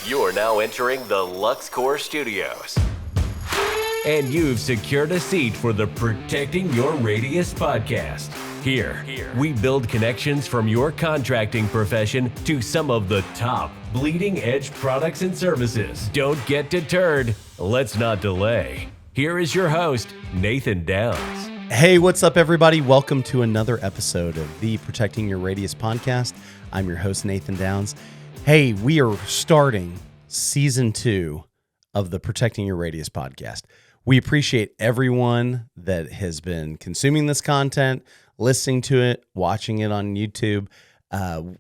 You are now entering the LuxCore Studios. And you've secured a seat for the Protecting Your Radius podcast. Here, we build connections from your contracting profession to some of the top bleeding edge products and services. Don't get deterred. Let's not delay. Here is your host, Nathan Downs. Hey, what's up, everybody? Welcome to another episode of the Protecting Your Radius podcast. I'm your host, Nathan Downs. Hey, we are starting season 2 of the Protecting Your Radius podcast. We appreciate everyone that has been consuming this content, listening to it, watching it on YouTube.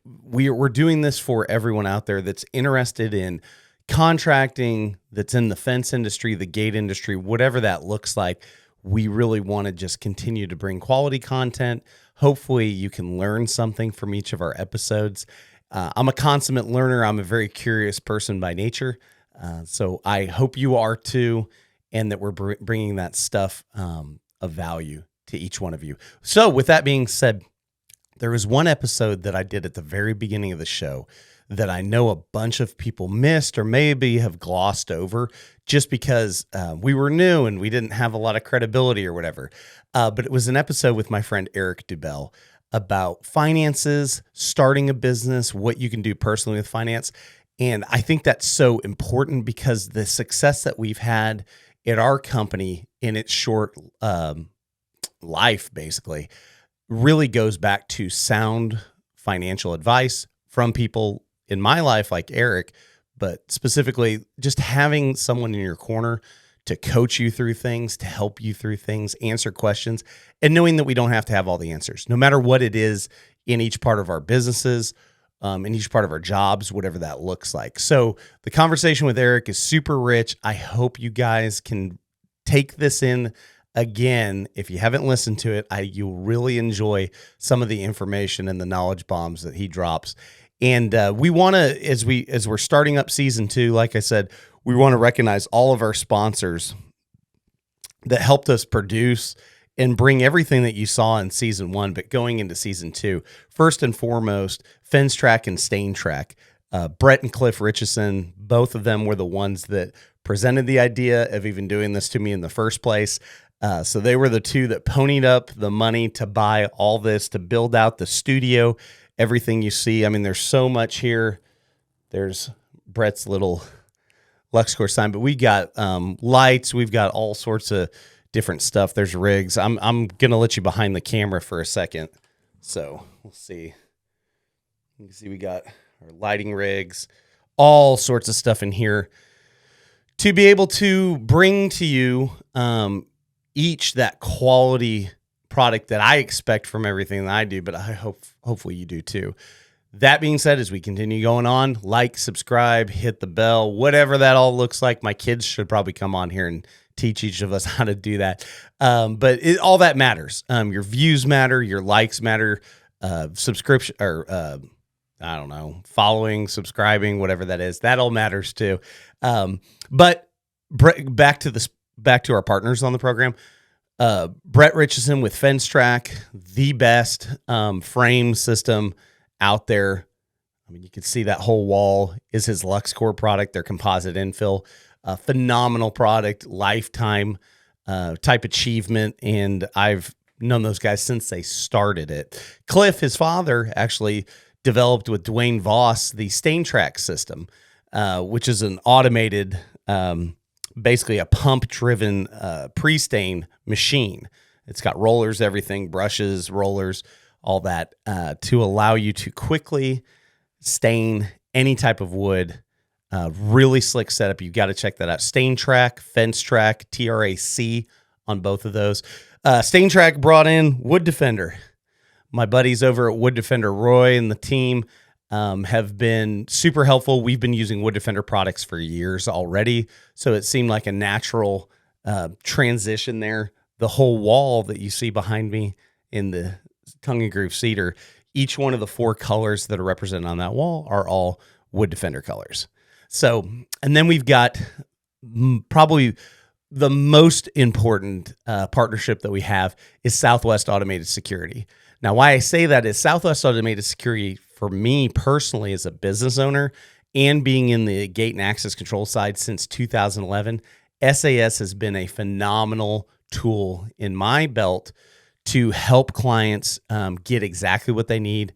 We're doing this for everyone out there that's interested in contracting, that's in the fence industry, the gate industry, whatever that looks like. We really want to just continue to bring quality content. Hopefully you can learn something from each of our episodes. I'm a consummate learner. I'm a very curious person by nature. So I hope you are too, and that we're bringing that stuff of value to each one of you. So with that being said, there was one episode that I did at the very beginning of the show that I know a bunch of people missed or maybe have glossed over just because we were new and we didn't have a lot of credibility or whatever. But it was an episode with my friend Eric Dubbell about finances, starting a business, what you can do personally with finance. And I think that's so important because the success that we've had at our company in its short life, basically, really goes back to sound financial advice from people in my life like Eric, but specifically just having someone in your corner to coach you through things, to help you through things, answer questions, and knowing that we don't have to have all the answers, no matter what it is in each part of our businesses, in each part of our jobs, whatever that looks like. So the conversation with Eric is super rich. I hope you guys can take this in again. If you haven't listened to it, you'll really enjoy some of the information and the knowledge bombs that he drops. And we want to, as we're starting up season 2, like I said, we want to recognize all of our sponsors that helped us produce and bring everything that you saw in season 1, but going into season 2. First and foremost, Fence Track and Stain Track. Brett and Cliff Richardson, both of them were the ones that presented the idea of even doing this to me in the first place. So they were the two that ponied up the money to buy all this, to build out the studio, everything you see. I mean, there's so much here. There's Brett's little LuxCore sign, but we got lights. We've got all sorts of different stuff. There's rigs. I'm going to let you behind the camera for a second. So we'll see. You can see we got our lighting rigs, all sorts of stuff in here to be able to bring to you each that quality product that I expect from everything that I do, but I hopefully you do too. That being said, as we continue going on, like, subscribe, hit the bell, whatever that all looks like. My kids should probably come on here and teach each of us how to do that. But all that matters. Your views matter, your likes matter, subscription or I don't know, following, subscribing, whatever that is. That all matters too. But back to our partners on the program. Brett Richardson with Fence Track, the best frame system out there. I mean, you can see that whole wall is his LuxCore product, their composite infill. Phenomenal product, lifetime type achievement, and I've known those guys since they started it. Cliff, his father, actually developed with Dwayne Voss the Stain Track system, which is an automated, basically a pump-driven pre-stain machine. It's got rollers, everything, brushes, rollers, all that, to allow you to quickly stain any type of wood. Really slick setup. You've got to check that out. Stain Track, Fence Track, TRAC on both of those. Stain Track brought in Wood Defender. My buddies over at Wood Defender, Roy and the team, have been super helpful. We've been using Wood Defender products for years already, so it seemed like a natural transition there. The whole wall that you see behind me in the tongue and groove cedar, each one of the 4 colors that are represented on that wall are all Wood Defender colors. So, and then we've got probably the most important partnership that we have is Southwest Automated Security. Now, why I say that is Southwest Automated Security, for me personally as a business owner and being in the gate and access control side since 2011, SAS has been a phenomenal tool in my belt to help clients get exactly what they need.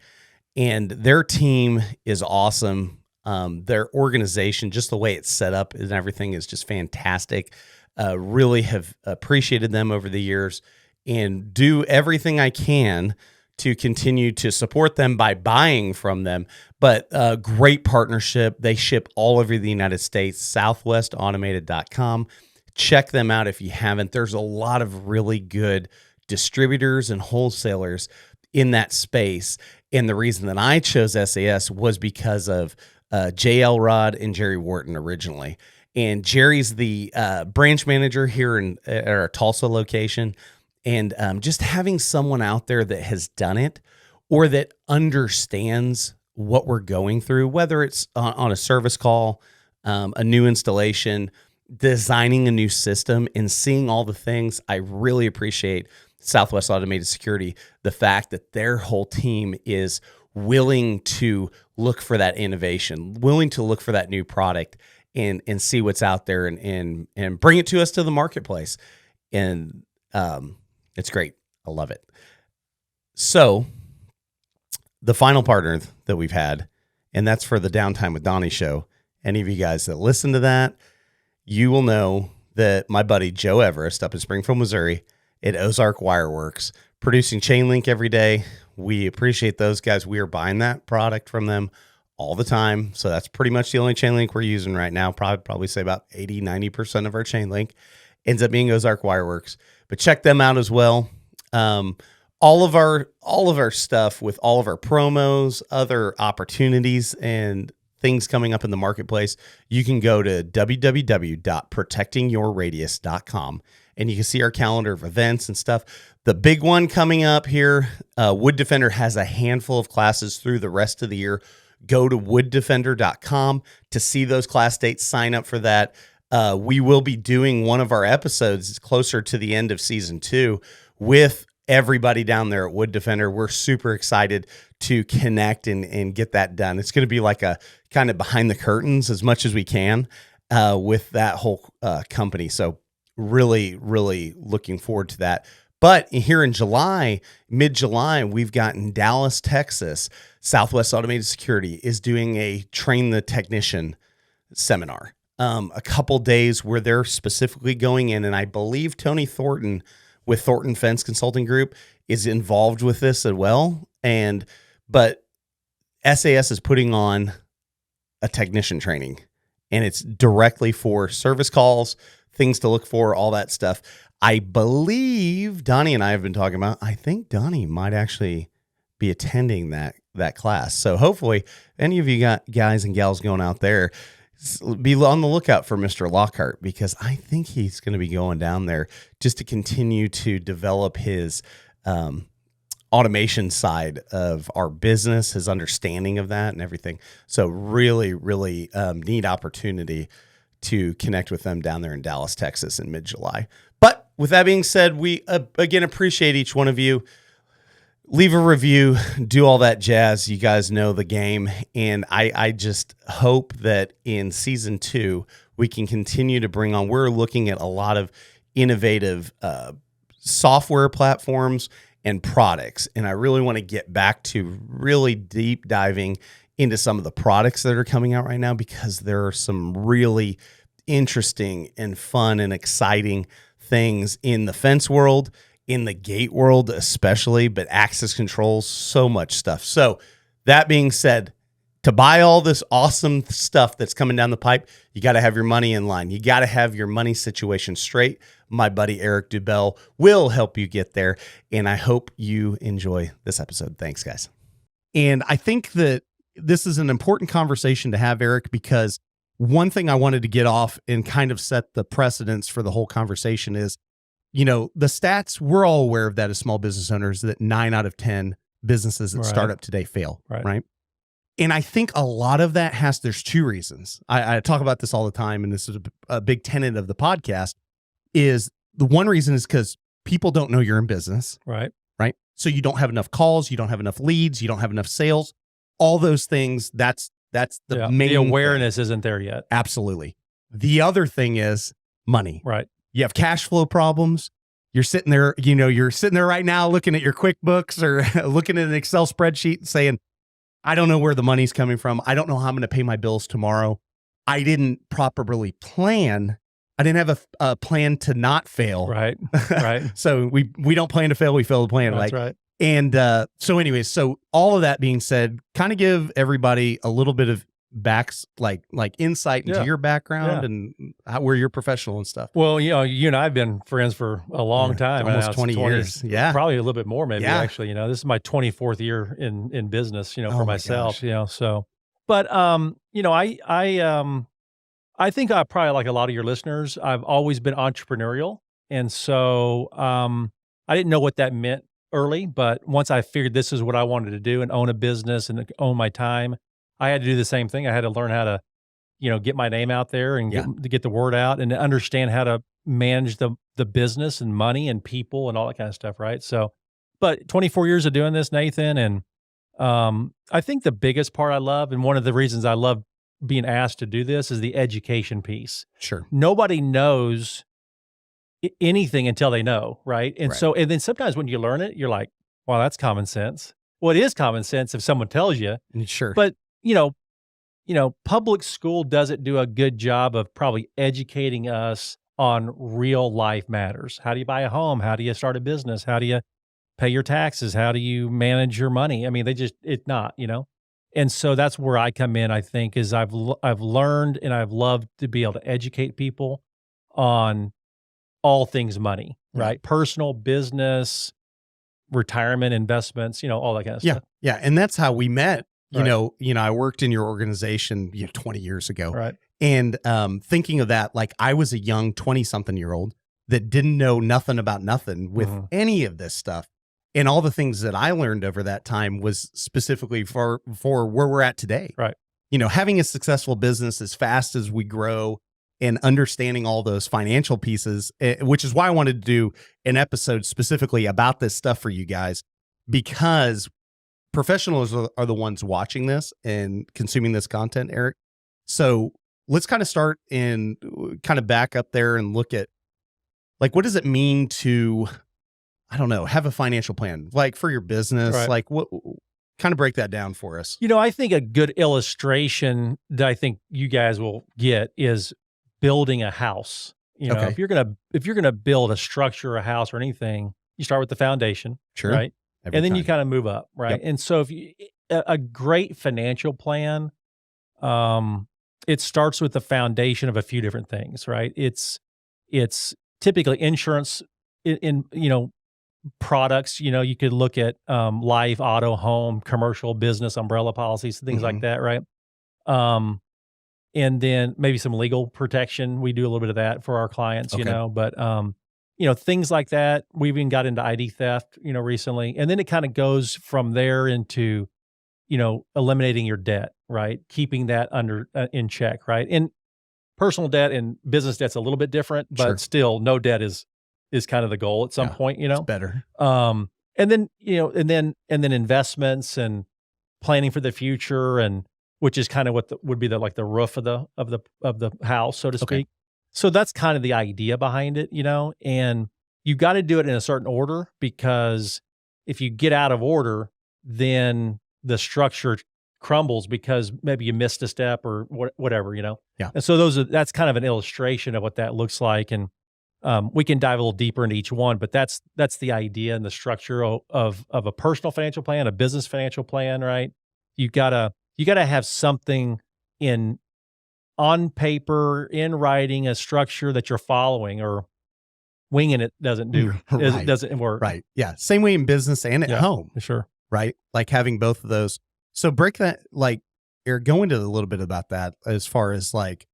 And their team is awesome. Their organization, just the way it's set up and everything, is just fantastic. Really have appreciated them over the years and do everything I can to continue to support them by buying from them. But great partnership. They ship all over the United States, southwestautomated.com. Check them out if you haven't. There's a lot of really good distributors and wholesalers in that space. And the reason that I chose SAS was because of Jay Elrod and Jerry Wharton originally. And Jerry's the branch manager here at our Tulsa location. And just having someone out there that has done it or that understands what we're going through, whether it's on a service call, a new installation, designing a new system, and seeing all the things, I really appreciate Southwest Automated Security, the fact that their whole team is willing to look for that innovation, willing to look for that new product and see what's out there and bring it to us to the marketplace. And it's great. I love it. So the final partner that we've had, and that's for the Downtime with Donnie show. Any of you guys that listen to that, you will know that my buddy Joe Everest up in Springfield, Missouri at Ozark Wireworks, producing chain link every day. We appreciate those guys. We are buying that product from them all the time. So that's pretty much the only chain link we're using right now. Probably say about 80, 90% of our chain link ends up being Ozark Wireworks. But check them out as well. All of our stuff with all of our promos, other opportunities, and things coming up in the marketplace, you can go to www.protectingyourradius.com and you can see our calendar of events and stuff. The big one coming up here, Wood Defender has a handful of classes through the rest of the year. Go to wooddefender.com to see those class dates, sign up for that. We will be doing one of our episodes closer to the end of season 2 with everybody down there at Wood Defender. We're super excited to connect and get that done. It's going to be like a kind of behind the curtains as much as we can with that whole company. So really, really looking forward to that. But here in July, mid-July, we've got in Dallas, Texas, Southwest Automated Security is doing a Train the Technician seminar. A couple days where they're specifically going in, and I believe Tony Thornton with Thornton Fence Consulting Group is involved with this as well. But SAS is putting on a technician training, and it's directly for service calls, things to look for, all that stuff. I believe Donnie and I have been talking about, I think Donnie might actually be attending that class. So hopefully any of you guys and gals going out there, be on the lookout for Mr. Lockhart, because I think he's going to be going down there just to continue to develop his automation side of our business, his understanding of that and everything. So really, really neat opportunity to connect with them down there in Dallas, Texas in mid-July. But with that being said, we again appreciate each one of you. Leave a review, do all that jazz. You guys know the game. And I just hope that in season 2, we can continue to bring on, we're looking at a lot of innovative software platforms and products. And I really want to get back to really deep diving into some of the products that are coming out right now, because there are some really interesting and fun and exciting things in the fence world, in the gate world especially, but access controls, so much stuff. So that being said, to buy all this awesome stuff that's coming down the pipe, you got to have your money in line. You got to have your money situation straight. My buddy Eric Dubbell will help you get there. And I hope you enjoy this episode. Thanks, guys. And I think that this is an important conversation to have, Eric, because one thing I wanted to get off and kind of set the precedence for the whole conversation is, you know, the stats, we're all aware of that as small business owners, that 9 out of 10 businesses that start up today fail, right? And I think a lot of that there's 2 reasons. I talk about this all the time, and this is a big tenet of the podcast, is the one reason is because people don't know you're in business. Right. So you don't have enough calls, you don't have enough leads, you don't have enough sales, all those things. That's That's the main The awareness thing. isn't there yet. Absolutely. The other thing is money. Right. You have cash flow problems. You're sitting there, you're sitting there right now looking at your QuickBooks or looking at an Excel spreadsheet and saying, I don't know where the money's coming from. I don't know how I'm going to pay my bills tomorrow. I didn't properly plan. I didn't have a plan to not fail. Right. So we don't plan to fail. We fail to plan. That's right. And so anyways, so all of that being said, kind of give everybody a little bit of like insight into your background and where you're professional and stuff. Well, you and I have been friends for a long time. Almost 20 years. Yeah. Probably a little bit more maybe actually, this is my 24th year in business, for myself, so, but, I think I probably like a lot of your listeners, I've always been entrepreneurial. And so, I didn't know what that meant early, but once I figured this is what I wanted to do and own a business and own my time, I had to do the same thing. I had to learn how to, get my name out there and get the word out and to understand how to manage the business and money and people and all that kind of stuff. Right. So, but 24 years of doing this, Nathan. And, I think the biggest part I love, and one of the reasons I love being asked to do this, is the education piece. Sure. Nobody knows anything until they know. Right. And so, and then sometimes when you learn it, you're like, wow, that's common sense. Well, it is common sense if someone tells you. Sure. But, public school doesn't do a good job of probably educating us on real life matters. How do you buy a home? How do you start a business? How do you pay your taxes? How do you manage your money? I mean, it's not, And so that's where I come in, I think, is I've learned and I've loved to be able to educate people on all things money, right? Personal, business, retirement, investments, all that kind of stuff. Yeah. And that's how we met. I worked in your organization 20 years ago. Right. And thinking of that, like I was a young 20-something-year-old that didn't know nothing about nothing with any of this stuff. And all the things that I learned over that time was specifically for where we're at today. Right. Having a successful business as fast as we grow and understanding all those financial pieces, which is why I wanted to do an episode specifically about this stuff for you guys, because professionals are the ones watching this and consuming this content, Eric. So let's kind of start and kind of back up there and look at, like, what does it mean to, I don't know, have a financial plan, like for your business, like what, kind of break that down for us. I think a good illustration that I think you guys will get is building a house. If you're going to build a structure, a house or anything, you start with the foundation, right? And then you kind of move up, right? Yep. And so if a great financial plan, it starts with the foundation of a few different things, right? It's typically insurance in products, you could look at life, auto, home, commercial, business, umbrella policies, things like that, right? And then maybe some legal protection. We do a little bit of that for our clients, but things like that. We've even got into ID theft, recently. And then it kind of goes from there into, eliminating your debt, right? Keeping that in check, right? And personal debt and business debt's a little bit different, but still no debt is kind of the goal at some point, It's better. And then, and then investments and planning for the future, and which is kind of what would be the roof of the house, so to speak. So that's kind of the idea behind it, and you got to do it in a certain order, because if you get out of order, then the structure crumbles because maybe you missed a step or whatever, Yeah. And so that's kind of an illustration of what that looks like. And we can dive a little deeper into each one, but that's the idea and the structure of a personal financial plan, a business financial plan, right? You gotta have something on paper, in writing, a structure that you're following, or winging it doesn't work. Right. Yeah. Same way in business and at home. Sure. Right. Like having both of those. So break that, like, Eric, go into a little bit about that as far as like,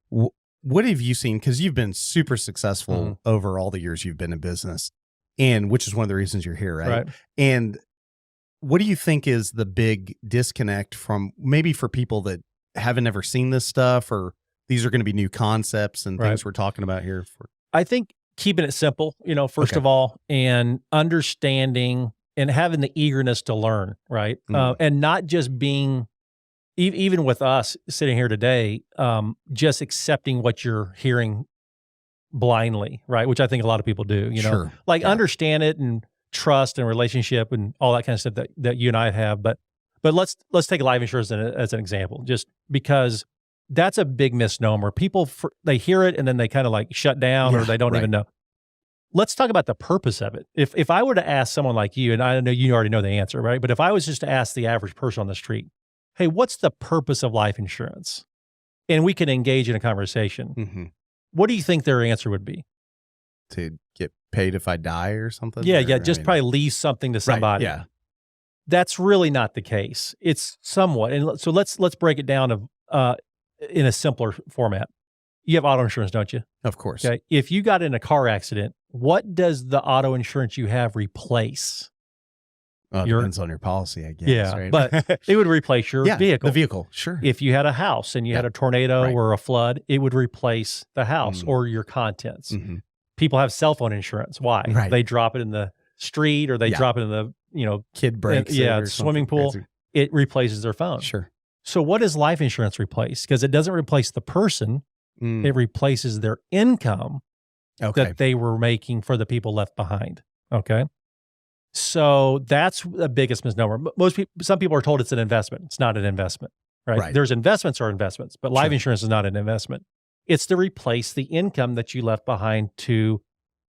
what have you seen? Because you've been super successful over all the years you've been in business, and which is one of the reasons you're here, right? And what do you think is the big disconnect from maybe for people that haven't ever seen this stuff, or these are going to be new concepts and things we're talking about here? I think keeping it simple, first of all, and understanding and having the eagerness to learn, right? And not just being even with us sitting here today, just accepting what you're hearing blindly, right? Which I think a lot of people do, Sure. Understand it and trust and relationship and all that kind of stuff that you and I have. But let's take life insurance as an example, just because that's a big misnomer. People, they hear it and then they kind of like shut down or they don't even know. Let's talk about the purpose of it. If I were to ask someone like you, and I know you already know the answer, right? But if I was just to ask the average person on the street, hey, what's the purpose of life insurance? And we can engage in a conversation. Mm-hmm. What do you think their answer would be? To get paid if I die or something? Yeah, just probably leave something to somebody. Right, yeah. That's really not the case. It's somewhat. And so let's break it down in a simpler format. You have auto insurance, don't you? Of course. Okay. If you got in a car accident, what does the auto insurance you have replace? Well, it depends on your policy, I guess. Yeah, right? but it would replace your vehicle. The vehicle, sure. If you had a house and you had a tornado or a flood, it would replace the house or your contents. Mm-hmm. People have cell phone insurance. Why? Right. They drop it in the street or they drop it in the kid breaks. Swimming pool. Crazy. It replaces their phone. Sure. So what does life insurance replace? Because it doesn't replace the person. It replaces their income that they were making for the people left behind. Okay. So that's the biggest misnomer. Some people are told it's an investment. It's not an investment, right? There's investments or investments, but life insurance is not an investment. It's to replace the income that you left behind to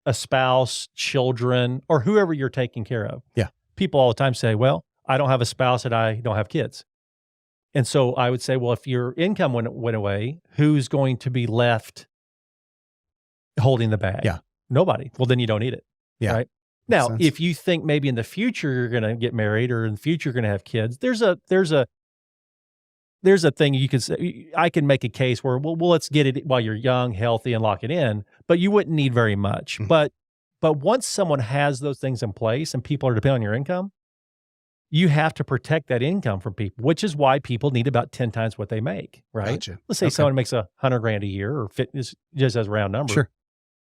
a spouse, children, or whoever you're taking care of. Yeah. People all the time say, well, I don't have a spouse and I don't have kids. And so I would say, well, if your income went away, who's going to be left holding the bag? Yeah. Nobody. Well, then you don't need it. Yeah. Right. Now, if you think maybe in the future you're going to get married or in the future you're going to have kids, there's a thing you could say. I can make a case where, well, let's get it while you're young, healthy, and lock it in. But you wouldn't need very much. Mm-hmm. But once someone has those things in place and people are depending on your income, you have to protect that income from people, which is why people need about 10 times what they make, right? Gotcha. Let's say someone makes $100,000 a year, or fitness just as a round number. Sure.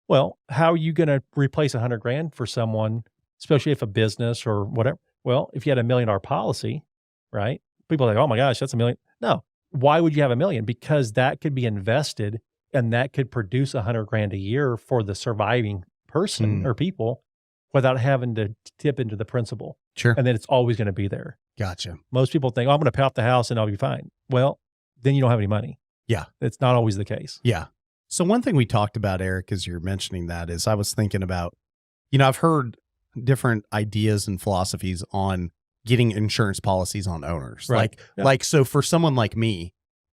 Well, how are you going to replace $100,000 for someone, especially if a business or whatever? Well, if you had $1 million policy, right? People are like, oh my gosh, that's $1 million. No. Why would you have $1 million? Because that could be invested and that could produce $100,000 a year for the surviving person or people without having to tip into the principal. Sure. And then it's always going to be there. Gotcha. Most people think, oh, I'm going to pay off the house and I'll be fine. Well, then you don't have any money. Yeah. It's not always the case. Yeah. So one thing we talked about, Eric, as you're mentioning that, is I was thinking about, I've heard different ideas and philosophies on getting insurance policies on owners. Right. So for someone like me,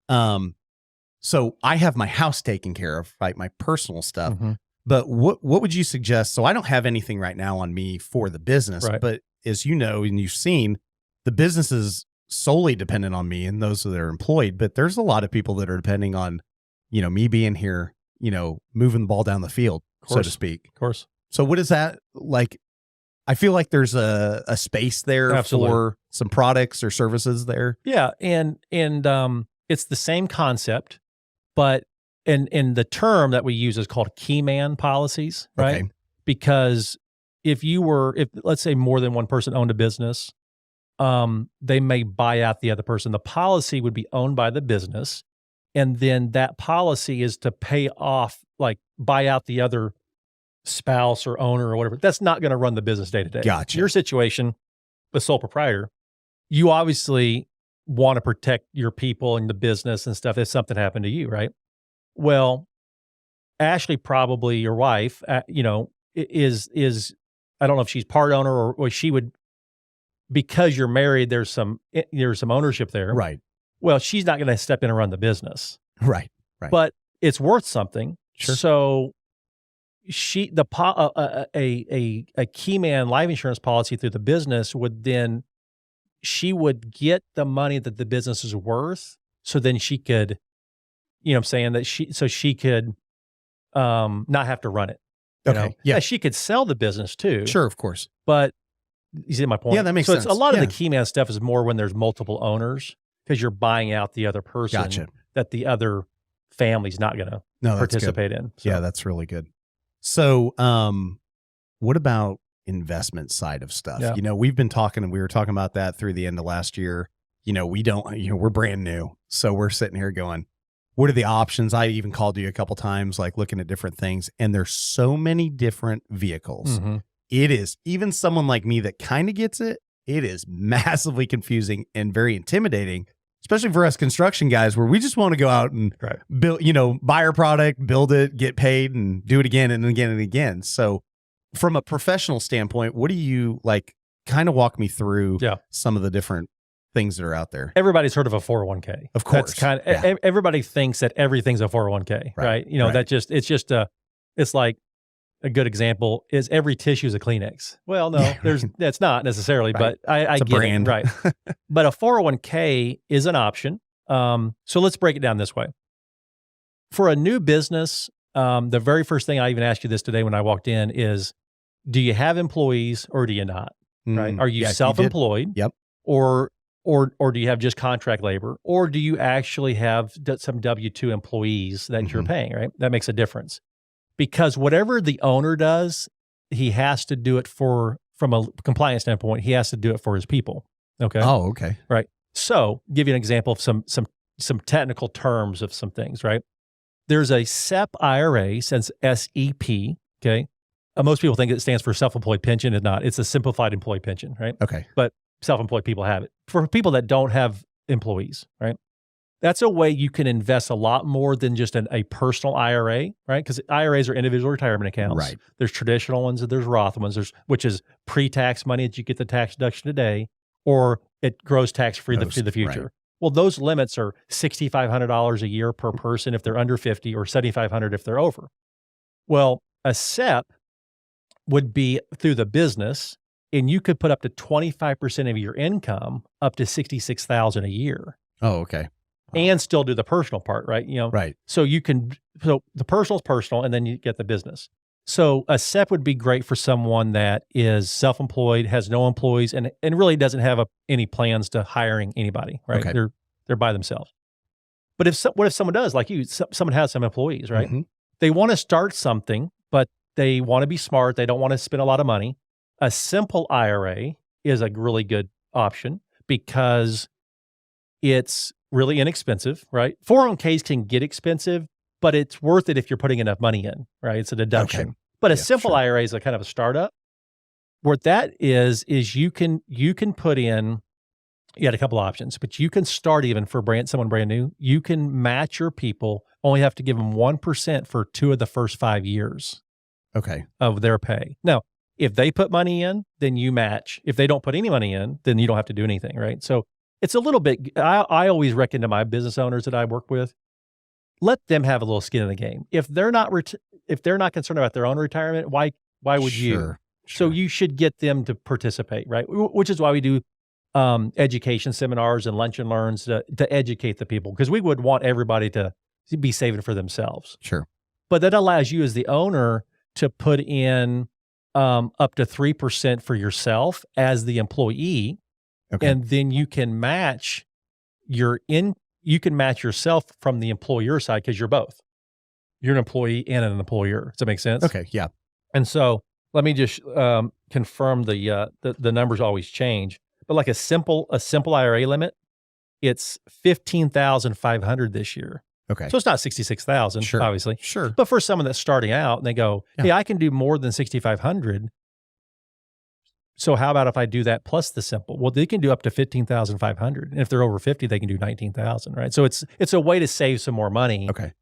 so I have my house taken care of, right? My personal stuff. Mm-hmm. But what would you suggest? So I don't have anything right now on me for the business, but as you know, and you've seen, the business is solely dependent on me and those that are employed, but there's a lot of people that are depending on, me being here, moving the ball down the field, so to speak. Of course. So what is that like? I feel like there's a space there for some products or services there. Yeah. And it's the same concept, but and the term that we use is called key man policies, right? Okay. Because if let's say more than one person owned a business, they may buy out the other person. The policy would be owned by the business. And then that policy is to pay off, like buy out the other spouse or owner or whatever. That's not going to run the business day to day. Gotcha. Your situation, the sole proprietor, you obviously want to protect your people and the business and stuff if something happened to you, right? Well, Ashley, probably your wife, is I don't know if she's part owner or she would, because you're married, there's some ownership there. Right. Well, she's not going to step in and run the business. Right. But it's worth something. Sure. So a key man life insurance policy through the business she would get the money that the business is worth. So then she could, she could not have to run it. Okay. Yeah. She could sell the business too. Sure, of course. But you see my point? Yeah, that makes sense. So a lot of the key man stuff is more when there's multiple owners because you're buying out the other person that the other family's not going to participate in. So. Yeah, that's really good. So what about investment side of stuff? Yeah. We've been talking, and we were talking about that through the end of last year. we don't, we're brand new. So we're sitting here going, what are the options? I even called you a couple times, like looking at different things, and there's so many different vehicles. Mm-hmm. It is, even someone like me that kind of gets it, it is massively confusing and very intimidating, especially for us construction guys, where we just want to go out and build, buy our product, build it, get paid, and do it again and again and again. So from a professional standpoint, what do you like, kind of walk me through some of the different things that are out there? Everybody's heard of a 401k. Of course. Everybody thinks that everything's a 401k, right? It's like a good example is every tissue is a Kleenex. Well, no, that's not necessarily, but I it's a get brand. it, right? But a 401k is an option. So let's break it down this way. For a new business, the very first thing I even asked you this today when I walked in is, do you have employees or do you not? Right? Are you self-employed? Yep. Or do you have just contract labor? Or do you actually have some W-2 employees that you're paying, right? That makes a difference. Because whatever the owner does, he has to do it from a compliance standpoint, he has to do it for his people. Okay. Oh, okay. Right. So give you an example of some technical terms of some things, right? There's a SEP IRA, since SEP, okay? Most people think it stands for self-employed pension. It's not. It's a simplified employee pension, right? Okay. But self-employed people have it. For people that don't have employees, right? That's a way you can invest a lot more than just a personal IRA, right? Because IRAs are individual retirement accounts. Right. There's traditional ones, there's Roth ones, which is pre-tax money that you get the tax deduction today, or it grows tax-free for the future. Right. Well, those limits are $6,500 a year per person if they're under 50, or $7,500 if they're over. Well, a SEP would be through the business, and you could put up to 25% of your income, up to $66,000 a year. Oh, okay. And still do the personal part, right? Right. So the personal is personal, and then you get the business. So a SEP would be great for someone that is self-employed, has no employees, and really doesn't have any plans to hiring anybody, right? Okay. They're by themselves. But what if someone does, like you, someone has some employees, right? Mm-hmm. They want to start something, but they want to be smart. They don't want to spend a lot of money. A simple IRA is a really good option because it's really inexpensive, right? 401ks can get expensive, but it's worth it if you're putting enough money in, right? It's a deduction. Okay. But a simple IRA is a kind of a startup. What that is you can put in, you had a couple options, but you can start even for someone brand new. You can match your people, only have to give them 1% for 2 of the first 5 years of their pay. Now, if they put money in, then you match. If they don't put any money in, then you don't have to do anything, right? So it's a little bit, I always recommend to my business owners that I work with, let them have a little skin in the game. If they're not concerned about their own retirement, why would you? Sure. So you should get them to participate, right? Which is why we do education seminars and lunch and learns to educate the people, because we would want everybody to be saving for themselves. Sure. But that allows you as the owner to put in up to 3% for yourself as the employee. Okay. And then you can match yourself from the employer side, because you're both. You're an employee and an employer. Does that make sense? Okay, yeah. And so let me just confirm the numbers always change. But like a simple IRA limit, it's $15,500 this year. Okay. So it's not $66,000, obviously. Sure. But for someone that's starting out and they go, hey, I can do more than $6,500. So how about if I do that plus the simple? Well, they can do up to $15,500. And if they're over 50, they can do $19,000, right? So it's a way to save some more money. Okay.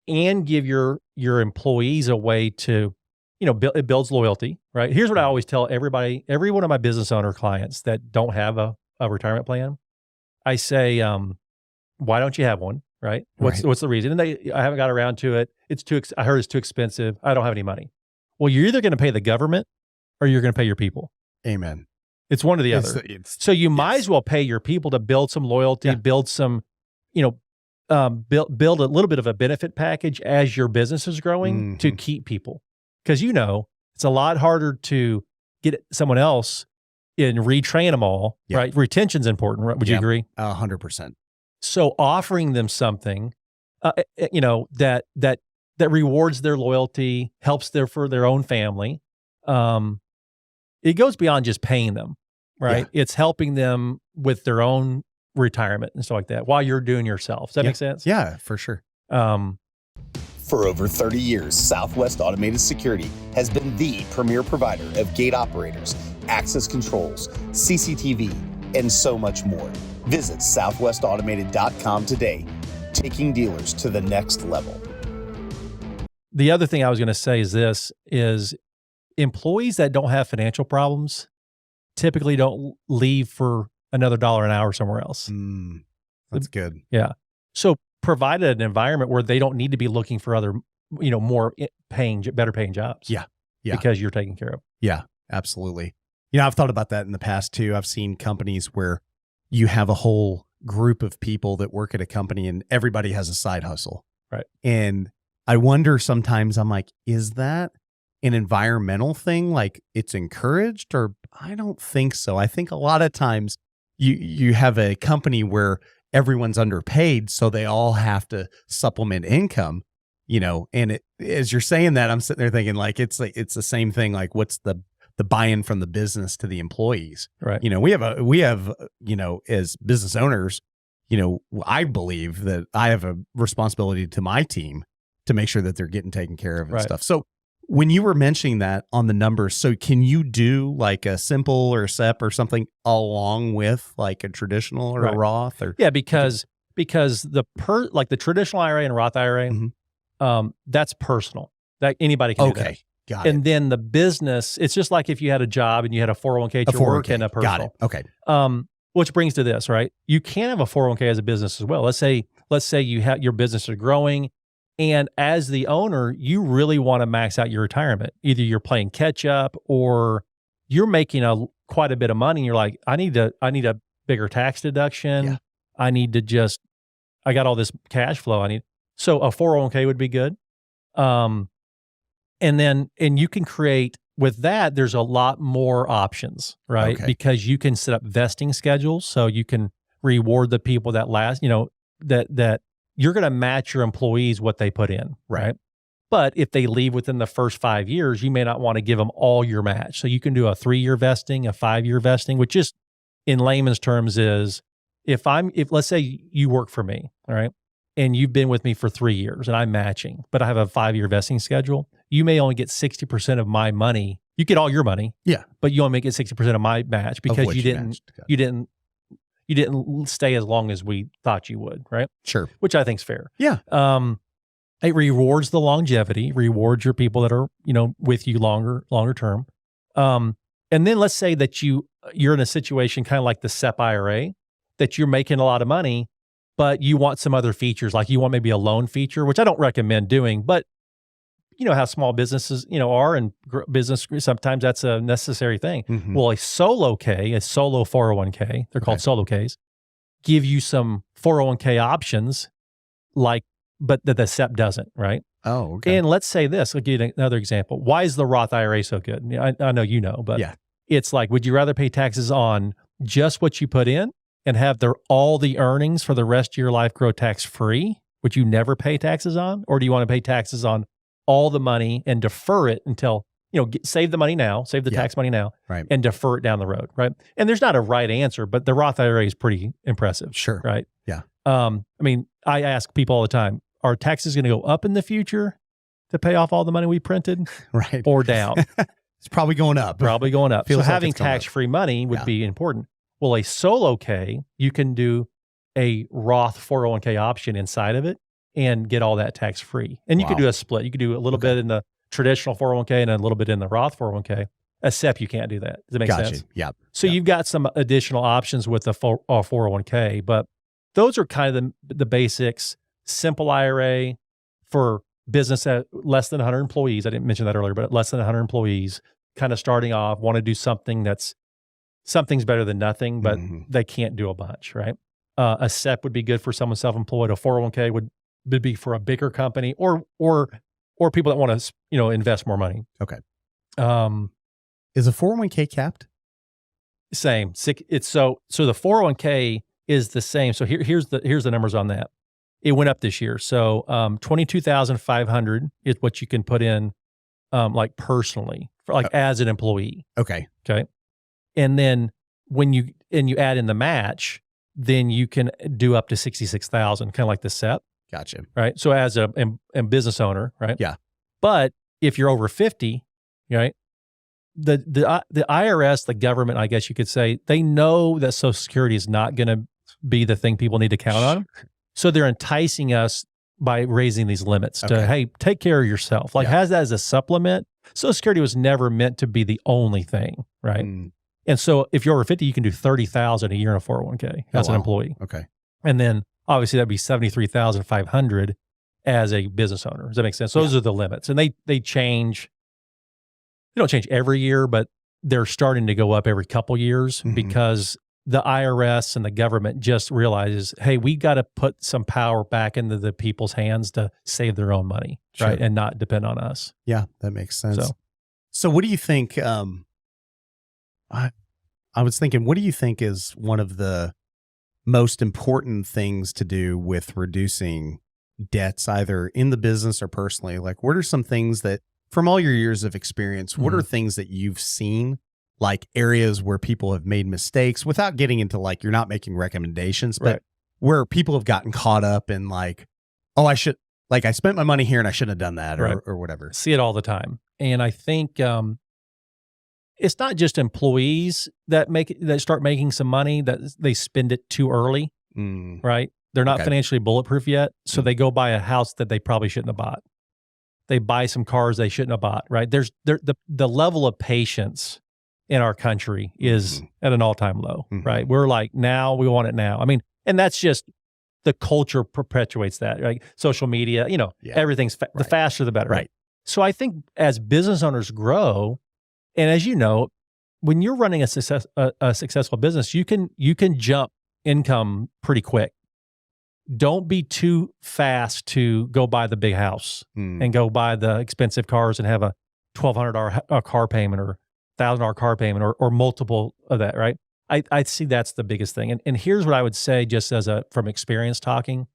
And give your employees a way to, it builds loyalty, right? Here's what I always tell everybody, every one of my business owner clients that don't have a retirement plan. I say, why don't you have one, right? What's the reason? And I haven't got around to it. I heard it's too expensive. I don't have any money. Well, you're either going to pay the government or you're going to pay your people. Amen. It's one or the other. So you might as well pay your people to build some loyalty, build some, build a little bit of a benefit package as your business is growing to keep people. Because it's a lot harder to get someone else and retrain them all, right? Retention's important, right? Would you agree? 100%. So offering them something, that rewards their loyalty, helps for their own family. It goes beyond just paying them, right? Yeah. It's helping them with their own retirement and stuff like that while you're doing yourself. Does that make sense? Yeah, for sure. For over 30 years, Southwest Automated Security has been the premier provider of gate operators, access controls, CCTV, and so much more. Visit southwestautomated.com today, taking dealers to the next level. The other thing I was going to say is employees that don't have financial problems typically don't leave for another $1 an hour somewhere else. That's good. Yeah. So provide an environment where they don't need to be looking for other, more better paying jobs. Yeah. Because you're taken care of. Yeah, absolutely. I've thought about that in the past too. I've seen companies where you have a whole group of people that work at a company and everybody has a side hustle. Right. And I wonder sometimes, I'm like, is that an environmental thing? Like it's encouraged, or I don't think so. I think a lot of times you have a company where everyone's underpaid, so they all have to supplement income, and as you're saying that, I'm sitting there thinking like, it's the same thing. Like what's the buy-in from the business to the employees? Right. We have, as business owners, I believe that I have a responsibility to my team to make sure that they're getting taken care of and stuff. So when you were mentioning that on the numbers, so can you do like a simple or a SEP or something along with like a traditional or a Roth? Or because the traditional IRA and Roth IRA, that's personal. That anybody can do that. Got it. And then the business, it's just like if you had a job and you had a 401k to work and a personal. Got it. Okay. Which brings to this, right? You can have a 401k as a business as well. Let's say you have your business is growing, and as the owner, you really want to max out your retirement. Either you're playing catch up or you're making quite a bit of money. And you're like, I need a bigger tax deduction. Yeah. I got all this cash flow. So a 401k would be good. And you can create with that, there's a lot more options, right? Okay. Because you can set up vesting schedules. So you can reward the people that last, that you're going to match your employees what they put in, right? But if they leave within the first 5 years, you may not want to give them all your match. So you can do a 3-year vesting, a 5-year vesting, which just in layman's terms is if let's say you work for me, all right, and you've been with me for 3 years and I'm matching, but I have a 5-year vesting schedule, you may only get 60% of my money. You get all your money. Yeah. But you only get 60% of my match because you didn't stay as long as we thought you would, right? Sure. Which I think is fair. Yeah. It rewards the longevity, rewards your people that are, with you longer term. And then let's say that you're in a situation kind of like the SEP IRA, that you're making a lot of money, but you want some other features, like you want maybe a loan feature, which I don't recommend doing, but you know how small businesses, are, and business, sometimes that's a necessary thing. Mm-hmm. Well, a solo 401k, they're called solo Ks, give you some 401k options, but that the SEP doesn't, right? Oh, okay. And let's say this, I'll give you another example. Why is the Roth IRA so good? I know but it's like, would you rather pay taxes on just what you put in and have all the earnings for the rest of your life grow tax-free, which you never pay taxes on? Or do you want to pay taxes on all the money and defer it until, save the money now, save the tax money now, right, and defer it down the road, right? And there's not a right answer, but the Roth IRA is pretty impressive. Sure. Right? Yeah. I ask people all the time, are taxes going to go up in the future to pay off all the money we printed? Right. Or down? It's probably going up. Probably going up. So Feels like having it's going up. tax-free money would be important. Well, a solo K, you can do a Roth 401k option inside of it and get all that tax-free. And you could do a split. You could do a little bit in the traditional 401k and a little bit in the Roth 401k. A SEP, you can't do that. Does that make sense? Yeah. So you've got some additional options with the 401k, but those are kind of the basics. Simple IRA for business at less than 100 employees. I didn't mention that earlier, but less than 100 employees, kind of starting off, want to do something's better than nothing, but they can't do a bunch, right? A SEP would be good for someone self-employed. A 401k would be for a bigger company or people that want to, invest more money. Okay. Is a 401k capped? Same. It's so the 401k is the same. So here's the numbers on that. It went up this year. So 22,500 is what you can put in, personally, for as an employee. Okay. Okay. And then when you add in the match, then you can do up to 66,000, kind of like the SEP, Gotcha. right? So as a business owner, right? Yeah. But if you're over 50, right? The IRS, the government, I guess you could say, they know that Social Security is not going to be the thing people need to count on. So they're enticing us by raising these limits to, hey, take care of yourself. Like has that as a supplement. Social Security was never meant to be the only thing, right? And so if you're over 50, you can do 30,000 a year in a 401k as an employee. Okay. And then obviously that'd be 73,500 as a business owner. Does that make sense? So those are the limits. And they change. They don't change every year, but they're starting to go up every couple years because the IRS and the government just realizes, hey, we got to put some power back into the people's hands to save their own money, right? And not depend on us. Yeah, that makes sense. So what do you think, I was thinking, what do you think is one of the most important things to do with reducing debts, either in the business or personally? Like, what are some things that, from all your years of experience, what are things that you've seen, like areas where people have made mistakes, without getting into like, you're not making recommendations, but where people have gotten caught up in like, oh, I spent my money here and I shouldn't have done that, or whatever. See it all the time. And I think it's not just employees that start making some money, that they spend it too early, right? They're not financially bulletproof yet. So they go buy a house that they probably shouldn't have bought. They buy some cars they shouldn't have bought, right? The level of patience in our country is at an all-time low, right? We're like, now we want it now. I mean, and that's just the culture perpetuates that, right? Social media, everything's the faster the better, right? So I think as business owners grow, and as you know, when you're running a successful business, you can jump income pretty quick. Don't be too fast to go buy the big house and go buy the expensive cars and have a $1,200 car payment or $1,000 car payment or multiple of that, right? I see that's the biggest thing. And here's what I would say, just as from experience talking.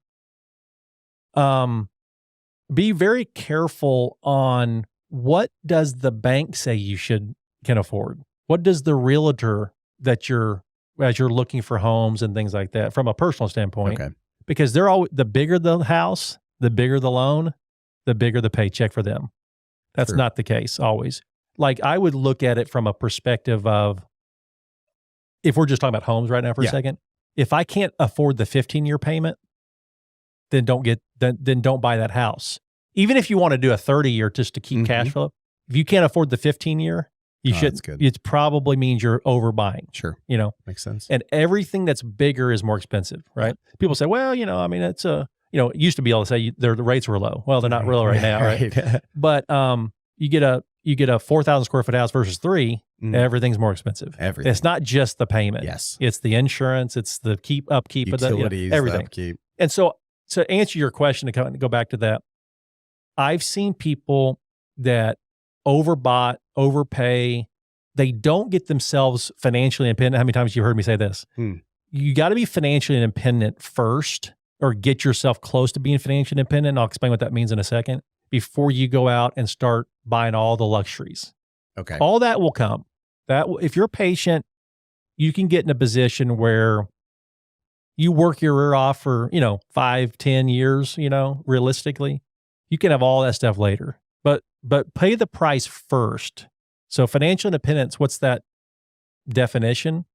Be very careful on what does the bank say you can afford? What does the realtor that as you're looking for homes and things like that from a personal standpoint? Okay. Because the bigger the house, the bigger the loan, the bigger the paycheck for them. That's not the case always. Like, I would look at it from a perspective of, if we're just talking about homes right now for a second, if I can't afford the 15-year payment, then don't buy that house. Even if you want to do a 30-year just to keep cash flow, if you can't afford the 15-year, you should. It probably means you're overbuying. Sure. Makes sense. And everything that's bigger is more expensive, right? People say, well, I mean, it's it used to be able to say the rates were low. Well, they're not real right now, right? But you get a 4,000 square foot house versus 3, everything's more expensive. Everything. It's not just the payment. Yes. It's the insurance, it's the upkeep utilities, of the everything. Upkeep. And so to answer your question, to go back to that, I've seen people that overbought, overpay. They don't get themselves financially independent. How many times have you heard me say this? You got to be financially independent first, or get yourself close to being financially independent. And I'll explain what that means in a second, before you go out and start buying all the luxuries. Okay. All that will come. If you're patient, you can get in a position where you work your rear off for, 5-10 years, realistically. You can have all that stuff later, but pay the price first. So financial independence, what's that definition?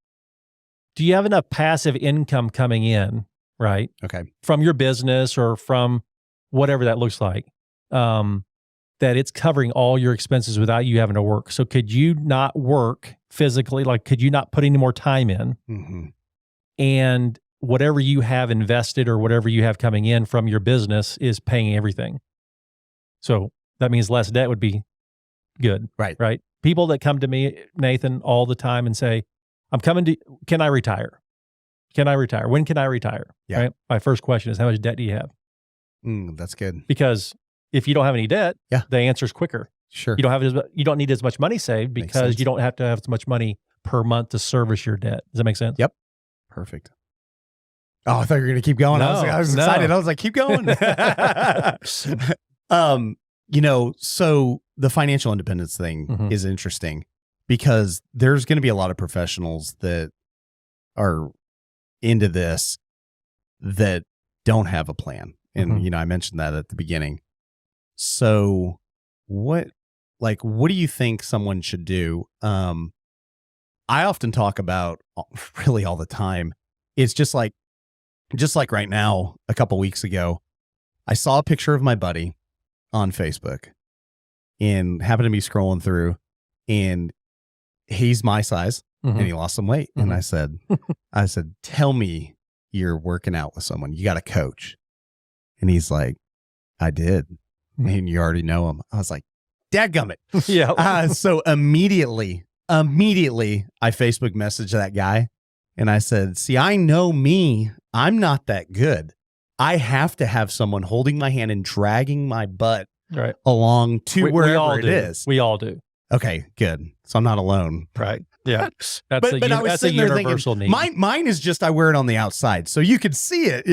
Do you have enough passive income coming in, right? Okay. From your business or from whatever that looks like, that it's covering all your expenses without you having to work. So could you not work physically? Like, could you not put any more time in? And whatever you have invested or whatever you have coming in from your business is paying everything. So that means less debt would be good. Right. People that come to me, Nathan, all the time and say, can I retire? Can I retire? When can I retire? Yeah. Right? My first question is, how much debt do you have? That's good. Because if you don't have any debt, the answer is quicker. Sure. You don't need as much money saved because you don't have to have as much money per month to service your debt. Does that make sense? Yep. Perfect. Oh, I thought you were going to keep going. No, I was excited. I was like, keep going. So the financial independence thing is interesting, because there's going to be a lot of professionals that are into this that don't have a plan. And, Mhm. I mentioned that at the beginning. So what do you think someone should do? I often talk about really all the time. It's just like right now, a couple weeks ago, I saw a picture of my buddy on Facebook and happened to be scrolling through, and he's my size and he lost some weight. And I said, tell me you're working out with someone. You got a coach. And he's like, I did. And you already know him. I was like, dadgummit. Yeah. So immediately, I Facebook messaged that guy and I said, see, I know me. I'm not that good. I have to have someone holding my hand and dragging my butt Right. along to wherever it do. is. We all do. Okay, good. So I'm not alone. Right. Yeah. That's But I was that's a sitting there universal thinking, need. mine is just I wear it on the outside, so you could see it,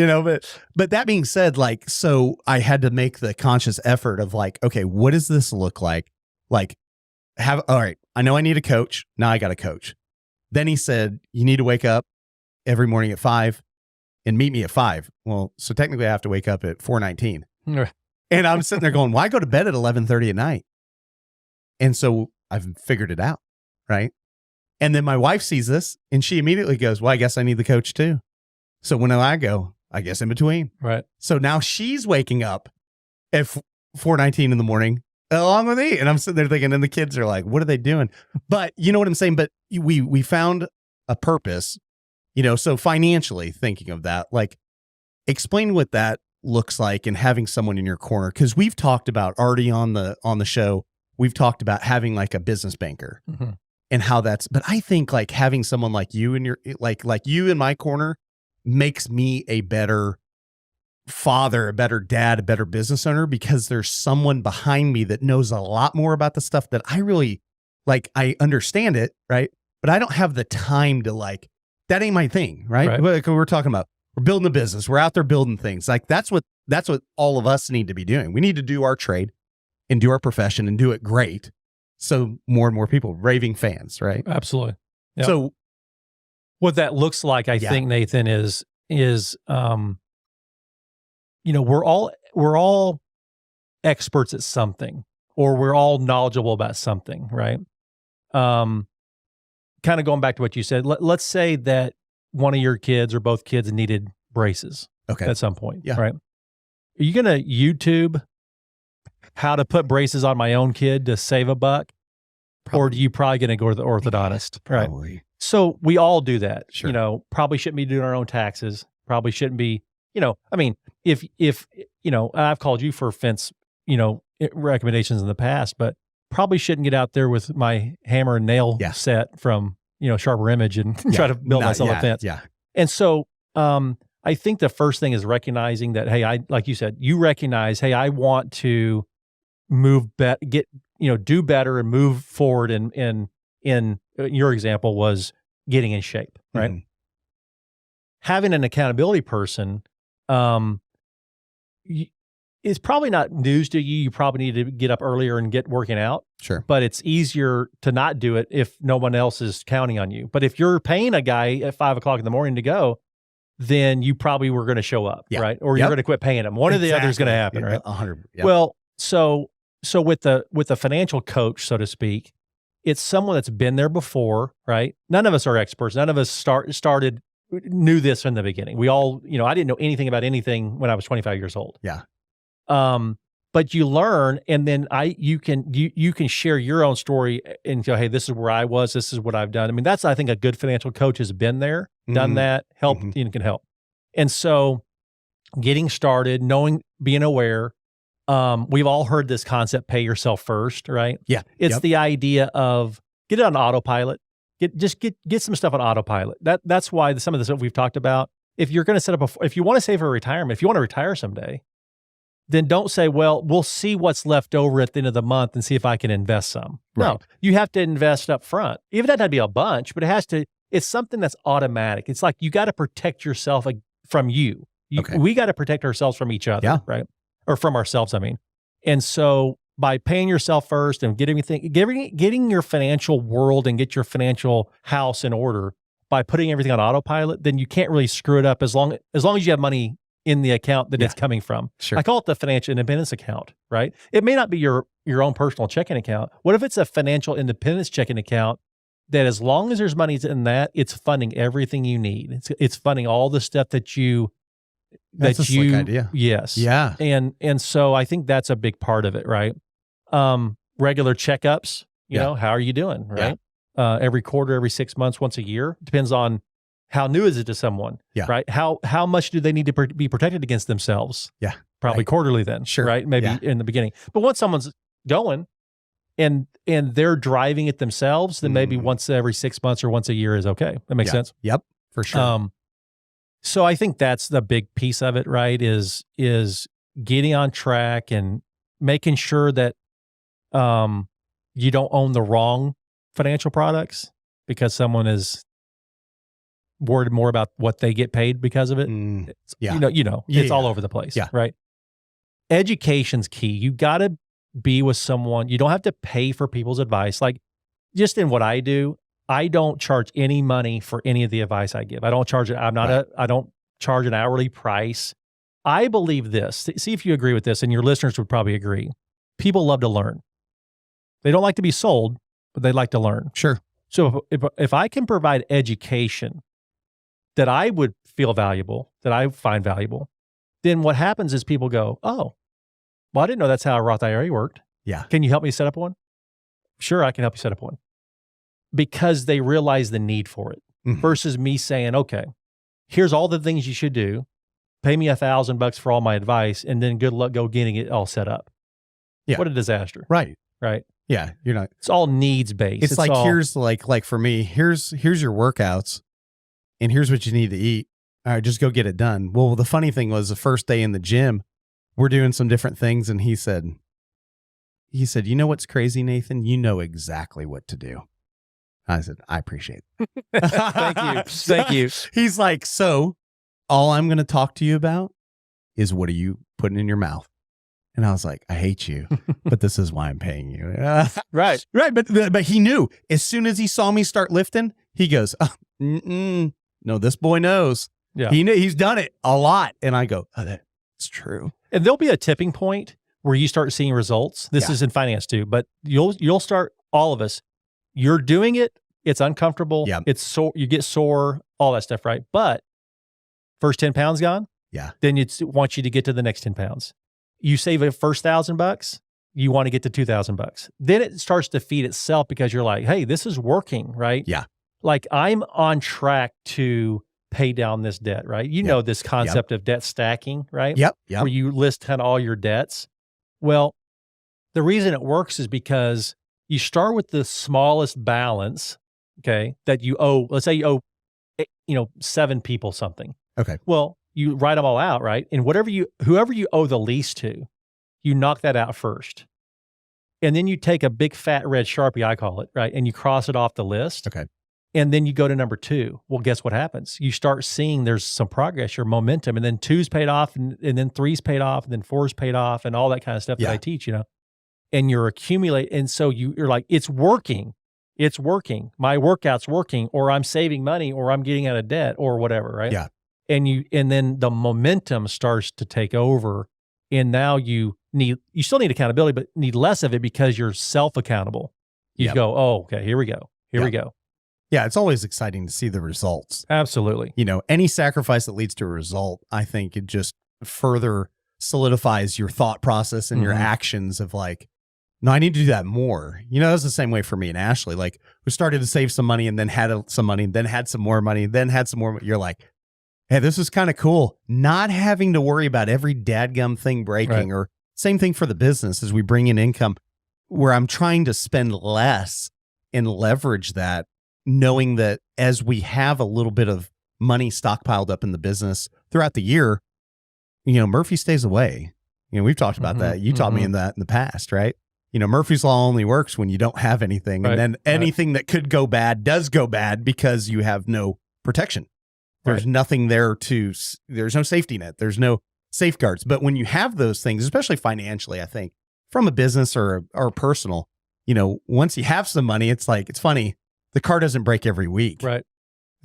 But that being said, so I had to make the conscious effort of okay, what does this look like? All right, I know I need a coach. Now I got a coach. Then he said, you need to wake up every morning at 5 and meet me at 5. Well, so technically I have to wake up at 4:19. Right. And I'm sitting there going, why go to bed at 11:30 at night? And so I've figured it out, right? And then my wife sees this and she immediately goes, well, I guess I need the coach too. So when I go, I guess in between. Right. So now she's waking up at 4:19 in the morning along with me. And I'm sitting there thinking, and the kids are like, what are they doing? But you know what I'm saying? But we found a purpose, so financially thinking of that, explain what that looks like and having someone in your corner. Cause we've talked about already on the show, we've talked about having a business banker and how but I think having someone like you in your, like you in my corner makes me a better father, a better dad, a better business owner, because there's someone behind me that knows a lot more about the stuff that I really I understand it. Right. But I don't have the time to that ain't my thing. Right. Like we're talking about, we're building a business. We're out there building things. That's what all of us need to be doing. We need to do our trade and do our profession and do it great. So more and more people, raving fans, right? Absolutely. Yep. So what that looks like, I think, Nathan, is we're all experts at something, or we're all knowledgeable about something, right? Kind of going back to what you said, let's say that one of your kids or both kids needed braces at some point, right? Are you going to YouTube how to put braces on my own kid to save a buck? Probably. Or do you probably going to go to the orthodontist? Probably. Right. So we all do that. Sure. Probably shouldn't be doing our own taxes. Probably shouldn't be, if I've called you for fence, recommendations in the past, but probably shouldn't get out there with my hammer and nail set from, Sharper Image and try to build myself a fence. Yeah. And so, I think the first thing is recognizing that, hey, like you said, you recognize, hey, I want to do better and move forward. In your example was getting in shape, right? Mm-hmm. Having an accountability person, is probably not news to you. You probably need to get up earlier and get working out. Sure. But it's easier to not do it if no one else is counting on you. But if you're paying a guy at 5 o'clock in the morning to go, then you probably were going to show up, right? Or you're going to quit paying him. One or the other is going to happen, right? 100. Well, so with the financial coach, so to speak, it's someone that's been there before, right? None of us are experts. None of us knew this from the beginning. We all, I didn't know anything about anything when I was 25 years old. Yeah. But you learn, and then you can share your own story and go, hey, this is where I was. This is what I've done. I mean, that's, I think, a good financial coach has been there, done that, helped, and can help. And so getting started, being aware, we've all heard this concept, pay yourself first, right? Yeah. It's the idea of get it on autopilot. Get some stuff on autopilot. That's why some of the stuff we've talked about, if you're going to set up if you want to save for retirement, if you want to retire someday, then don't say, well, we'll see what's left over at the end of the month and see if I can invest some. Right. No, you have to invest up front. Even that had to be a bunch, but it's something that's automatic. It's like you got to protect yourself from you. We got to protect ourselves from each other, right? Or from ourselves, I mean. And so by paying yourself first and getting your financial world and get your financial house in order, by putting everything on autopilot, then you can't really screw it up as long as you have money in the account that it's coming from. Sure. I call it the financial independence account, right? It may not be your own personal checking account. What if it's a financial independence checking account that as long as there's money in that, it's funding everything you need. It's funding all the stuff that you That's a slick idea. Yes. Yeah. And so I think that's a big part of it, right? Regular checkups, you know, how are you doing, right? Every quarter, every 6 months, once a year. Depends on how new is it to someone, right? How much do they need to be protected against themselves? Yeah. Probably quarterly then, right? Maybe in the beginning. But once someone's going and they're driving it themselves, then maybe once every 6 months or once a year is okay. That makes sense? Yep, for sure. So I think that's the big piece of it, right? Is getting on track and making sure that you don't own the wrong financial products because someone is worried more about what they get paid because of it. It's all over the place, right? Education's key. You got to be with someone. You don't have to pay for people's advice. Like just in what I do, I don't charge any money for any of the advice I give. I don't charge it. I don't charge an hourly price. I believe this. See if you agree with this, and your listeners would probably agree. People love to learn. They don't like to be sold, but they like to learn. Sure. So if I can provide education that I would feel valuable, that I find valuable, then what happens is people go, oh, well, I didn't know that's how a Roth IRA worked. Yeah. Can you help me set up one? Sure, I can help you set up one. Because they realize the need for it versus me saying, okay, here's all the things you should do. Pay me $1,000 for all my advice and then good luck go getting it all set up. Yeah. What a disaster. Right. Yeah. You're not. It's all needs based. It's like, here's like for me, here's your workouts and here's what you need to eat. All right, just go get it done. Well, the funny thing was the first day in the gym, we're doing some different things. And he said, you know what's crazy, Nathan? You know exactly what to do. I said, I appreciate it. Thank you. He's like, so all I'm going to talk to you about is what are you putting in your mouth? And I was like, I hate you, but this is why I'm paying you. Right. But he knew as soon as he saw me start lifting, he goes, no, this boy knows. Yeah. He's done it a lot. And I go, oh, that's true. And there'll be a tipping point where you start seeing results. This is in finance too, but you'll start, all of us, you're doing it. It's uncomfortable. Yeah. It's so you get sore, all that stuff, right? But first 10 pounds gone. Yeah. Then it wants you to get to the next 10 pounds. You save a first $1,000, you want to get to $2,000. Then it starts to feed itself because you're like, hey, this is working, right? Yeah. Like I'm on track to pay down this debt, right? You know this concept of debt stacking, right? Yep. Where you list kind of all your debts. Well, the reason it works is because you start with the smallest balance, okay, that you owe. Let's say you owe, 7 people something. Okay. Well, you write them all out, right? And whoever you owe the least to, you knock that out first. And then you take a big fat red Sharpie, I call it, right? And you cross it off the list. Okay. And then you go to number 2. Well, guess what happens? You start seeing there's some progress, your momentum, and then 2's paid off, and then 3's paid off, and then 4's paid off, and all that kind of stuff that I teach, and you're accumulating. And so you're like, it's working. It's working. My workout's working, or I'm saving money, or I'm getting out of debt, or whatever, right? Yeah. And then the momentum starts to take over, and now you still need accountability, but need less of it because you're self-accountable. You go, oh, okay, here we go. Here we go. Yeah, it's always exciting to see the results. Absolutely. Any sacrifice that leads to a result, I think it just further solidifies your thought process and your actions of like, no, I need to do that more. That's the same way for me and Ashley. Like we started to save some money and then had some money, and then had some more money, then had some more. You're like, hey, this is kind of cool. Not having to worry about every dadgum thing breaking, or same thing for the business as we bring in income where I'm trying to spend less and leverage that, knowing that as we have a little bit of money stockpiled up in the business throughout the year, Murphy stays away. We've talked about that. You taught me in the past, right? Murphy's Law only works when you don't have anything. And then anything that could go bad does go bad because you have no protection. There's nothing there there's no safety net. There's no safeguards. But when you have those things, especially financially, I think from a business or personal, once you have some money, it's like, it's funny. The car doesn't break every week. Right.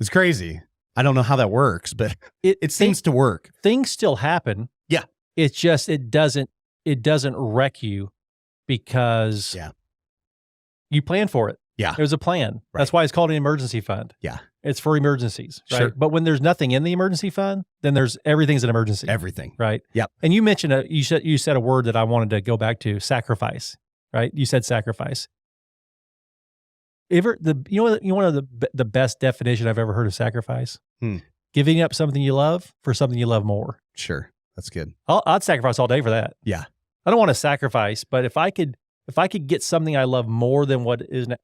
It's crazy. I don't know how that works, but it seems to work. Things still happen. Yeah. It's just it doesn't wreck you because you plan for it. Yeah. There's a plan. Right. That's why it's called an emergency fund. Yeah. It's for emergencies, right? Sure. But when there's nothing in the emergency fund, then everything's an emergency. Everything. Right? Yep. And you mentioned you said a word that I wanted to go back to, sacrifice, right? You said sacrifice. You know the best definition I've ever heard of sacrifice? Giving up something you love for something you love more. Sure. That's good. I'd sacrifice all day for that. Yeah. I don't want to sacrifice, but if I could get something I love more than what is now,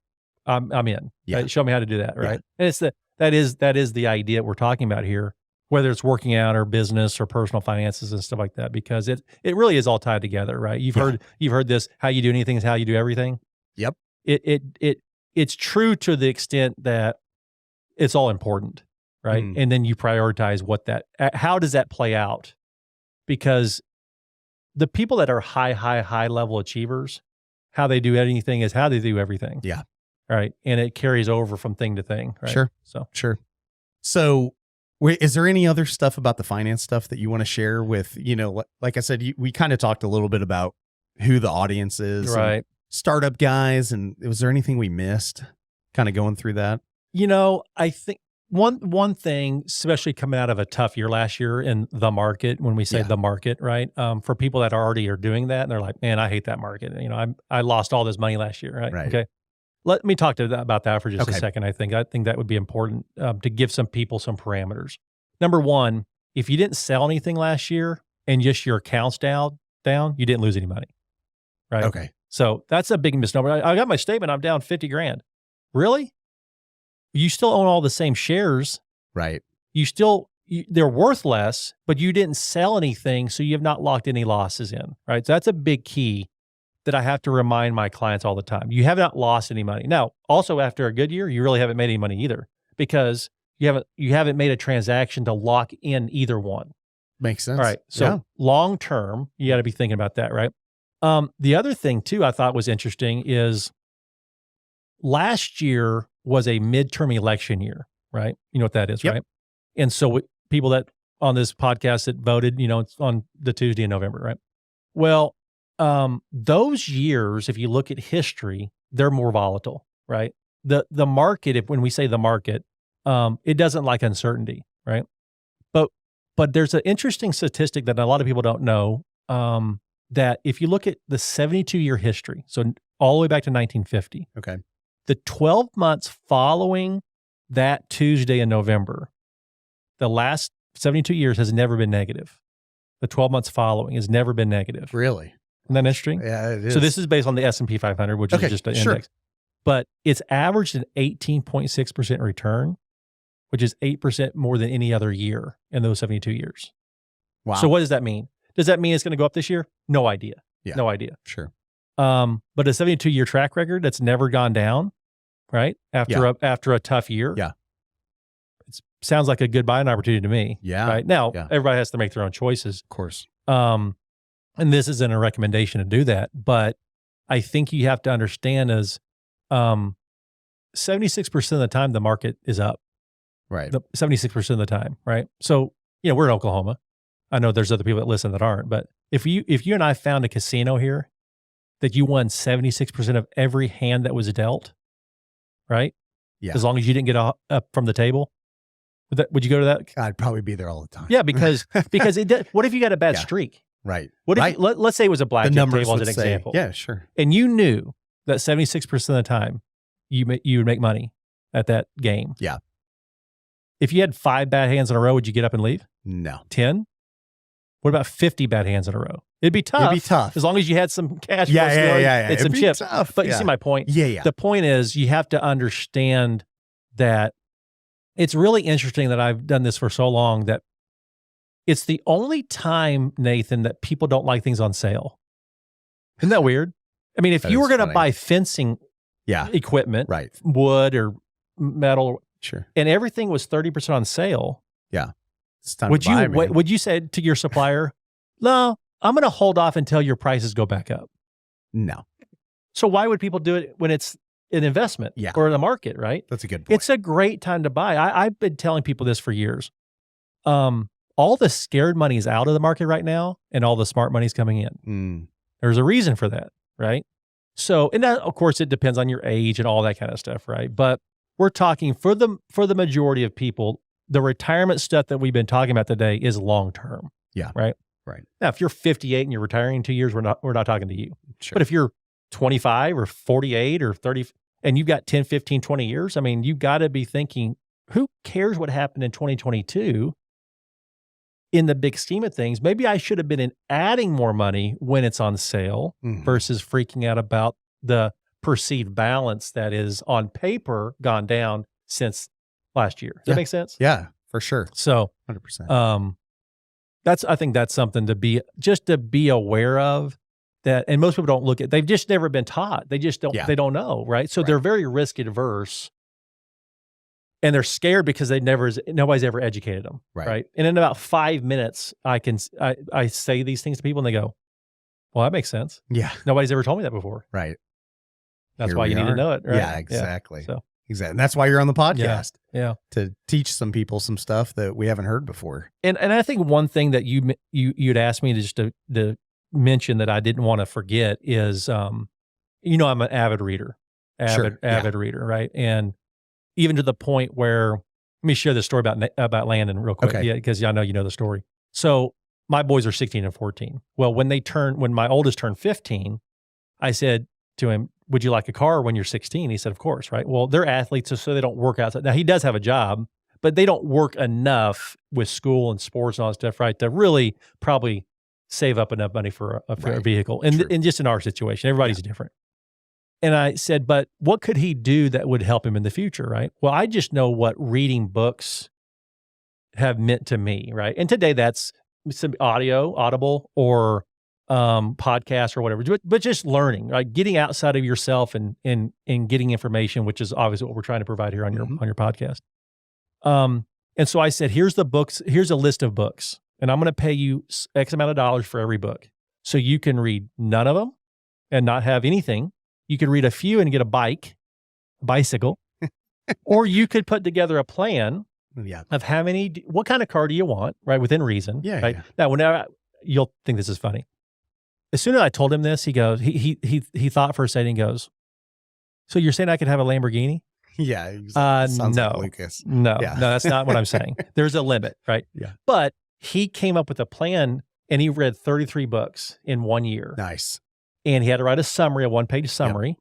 I'm in. Yeah. Right? Show me how to do that, right? And it's that is the idea we're talking about here, whether it's working out or business or personal finances and stuff like that, because it really is all tied together, right? You've heard this, how you do anything is how you do everything. Yep. It's true to the extent that it's all important, right? And then you prioritize how does that play out? Because the people that are high level achievers, how they do anything is how they do everything. Yeah. Right. And it carries over from thing to thing. Right? Sure. Sure. So is there any other stuff about the finance stuff that you want to share with, like I said, we kind of talked a little bit about who the audience is, right? Startup guys. And was there anything we missed kind of going through that? I think one thing, especially coming out of a tough year last year in the market, when we say the market, right? For people that already are doing that and they're like, man, I hate that market. I lost all this money last year, right? Right. Okay. Let me talk about that for just a second. I think that would be important to give some people some parameters. Number one, if you didn't sell anything last year and just your accounts down, you didn't lose any money, right? Okay. So that's a big misnomer. I got my statement. I'm down 50 grand. Really? You still own all the same shares. Right. They're worth less, but you didn't sell anything. So you have not locked any losses in, right? So that's a big key that I have to remind my clients all the time. You have not lost any money. Now, also after a good year, you really haven't made any money either, because you haven't made a transaction to lock in either one. Makes sense. All right. So long term, you got to be thinking about that, right? The other thing too, I thought was interesting is last year was a midterm election year, right? You know what that is, right? And so people that on this podcast that voted, it's on the Tuesday in November, right? Well, those years, if you look at history, they're more volatile, right? The market, when we say the market, it doesn't like uncertainty, right? But there's an interesting statistic that a lot of people don't know, that if you look at the 72-year history, so all the way back to 1950, okay, the 12 months following that Tuesday in November, the last 72 years has never been negative. The 12 months following has never been negative. Really? Isn't that interesting? Yeah, it is. So this is based on the S&P 500, which is just an index. But it's averaged an 18.6% return, which is 8% more than any other year in those 72 years. Wow. So what does that mean? Does that mean it's going to go up this year? No idea. Yeah. No idea. Sure. But a 72-year track record that's never gone down, right? After a tough year. Yeah. It sounds like a good buying opportunity to me. Yeah. Right. Now, everybody has to make their own choices. Of course. And this isn't a recommendation to do that, but I think you have to understand is 76% of the time the market is up. Right. 76% of the time, right? So, we're in Oklahoma. I know there's other people that listen that aren't, but if you and I found a casino here that you won 76% of every hand that was dealt, right? Yeah. As long as you didn't get up from the table, would you go to that? I'd probably be there all the time. Yeah, because what if you got a bad streak? Right. What if let's say it was a blackjack table as an example? Yeah, sure. And you knew that 76% of the time you would make money at that game. Yeah. If you had 5 bad hands in a row, would you get up and leave? No. 10? What about 50 bad hands in a row? It'd be tough. It'd be tough. As long as you had some cash. Yeah. And some chips. Tough. But you see my point? Yeah. The point is you have to understand that it's really interesting that I've done this for so long that it's the only time, Nathan, that people don't like things on sale. Isn't that weird? I mean, if you were going to buy fencing equipment, right, wood or metal, sure, and everything was 30% on sale, it's time to buy, man. Would you say to your supplier, no, I'm going to hold off until your prices go back up? No. So why would people do it when it's an investment or the market, right? That's a good point. It's a great time to buy. I've been telling people this for years. All the scared money is out of the market right now, and all the smart money is coming in. There's a reason for that, right? So, and that, of course, it depends on your age and all that kind of stuff, right? But we're talking for the majority of people, the retirement stuff that we've been talking about today is long term. Yeah. Right. Right. Now, if you're 58 and you're retiring in 2 years, we're not talking to you. Sure. But if you're 25 or 48 or 30 and you've got 10, 15, 20 years, I mean, you've got to be thinking, who cares what happened in 2022? In the big scheme of things, maybe I should have been adding more money when it's on sale versus freaking out about the perceived balance that is on paper gone down since last year. Does that make sense? Yeah, for sure. So 100%. I think that's something to be aware of, that, and most people don't look at, they've just never been taught. They just don't, they don't know. Right. So they're very risk adverse. And they're scared because nobody's ever educated them, right? And in about 5 minutes, I say these things to people, and they go, "Well, that makes sense. Yeah, nobody's ever told me that before." Right. That's why you need to know it, right? Yeah, exactly. So exactly, and that's why you're on the podcast. Yeah, to teach some people some stuff that we haven't heard before. And I think one thing that you'd asked me to mention that I didn't want to forget is, I'm an avid reader, avid reader, right? And even to the point where, let me share this story about Landon real quick, because I know you know the story. So my boys are 16 and 14. Well, when my oldest turned 15, I said to him, "Would you like a car when you're 16?" He said, "Of course," right? Well, they're athletes, so they don't work outside. Now, he does have a job, but they don't work enough with school and sports and all that stuff, right, to really probably save up enough money for a vehicle. And just in our situation, everybody's different. And I said, but what could he do that would help him in the future, right? Well, I just know what reading books have meant to me, right? And today that's some audible or podcast or whatever, but just learning, right? Getting outside of yourself and getting information, which is obviously what we're trying to provide here on your podcast. And so I said, here's a list of books, and I'm going to pay you X amount of dollars for every book. So you can read none of them and not have anything. You could read a few and get a bicycle, or you could put together a plan of what kind of car do you want, right? Within reason. Yeah. Right. Yeah. Now, whenever you'll think this is funny. As soon as I told him this, he goes, he thought for a second, he goes, "So you're saying I could have a Lamborghini?" Yeah. Exactly. No, like Lucas. No, that's not what I'm saying. There's a limit, right? Yeah. But he came up with a plan, and he read 33 books in 1 year. Nice. And he had to write a one-page summary,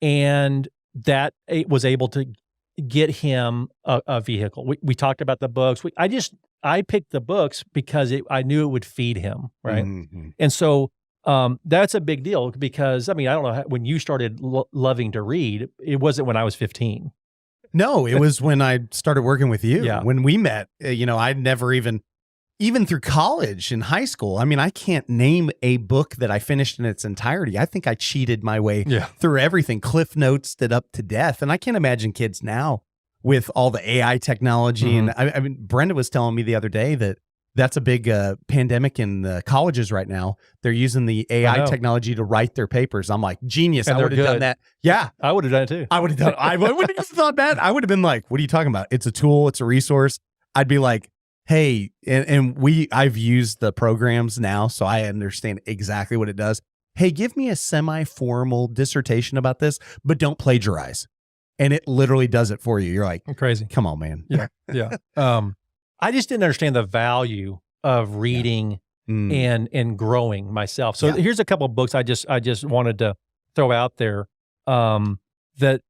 and that it was able to get him a vehicle. We talked about the books. I picked the books because I knew it would feed him, right? Mm-hmm. And so that's a big deal because, I mean, I don't know, when you started loving to read, it wasn't when I was 15. No, it was when I started working with you. Yeah. When we met, I'd never even through college and high school, I mean, I can't name a book that I finished in its entirety. I think I cheated my way through everything, Cliff Notes it up to death. And I can't imagine kids now with all the AI technology. Mm-hmm. And I mean, Brenda was telling me the other day that that's a big pandemic in the colleges right now. They're using the AI technology to write their papers. I'm like, genius. And I would have done that. Yeah. I would have done it too. I wouldn't have thought that. I would have been like, what are you talking about? It's a tool. It's a resource. I'd be like, hey, I've used the programs now, so I understand exactly what it does. Hey, give me a semi-formal dissertation about this, but don't plagiarize. And it literally does it for you. You're like, crazy. Come on, man. Yeah. I just didn't understand the value of reading and growing myself. So here's a couple of books I just wanted to throw out there. That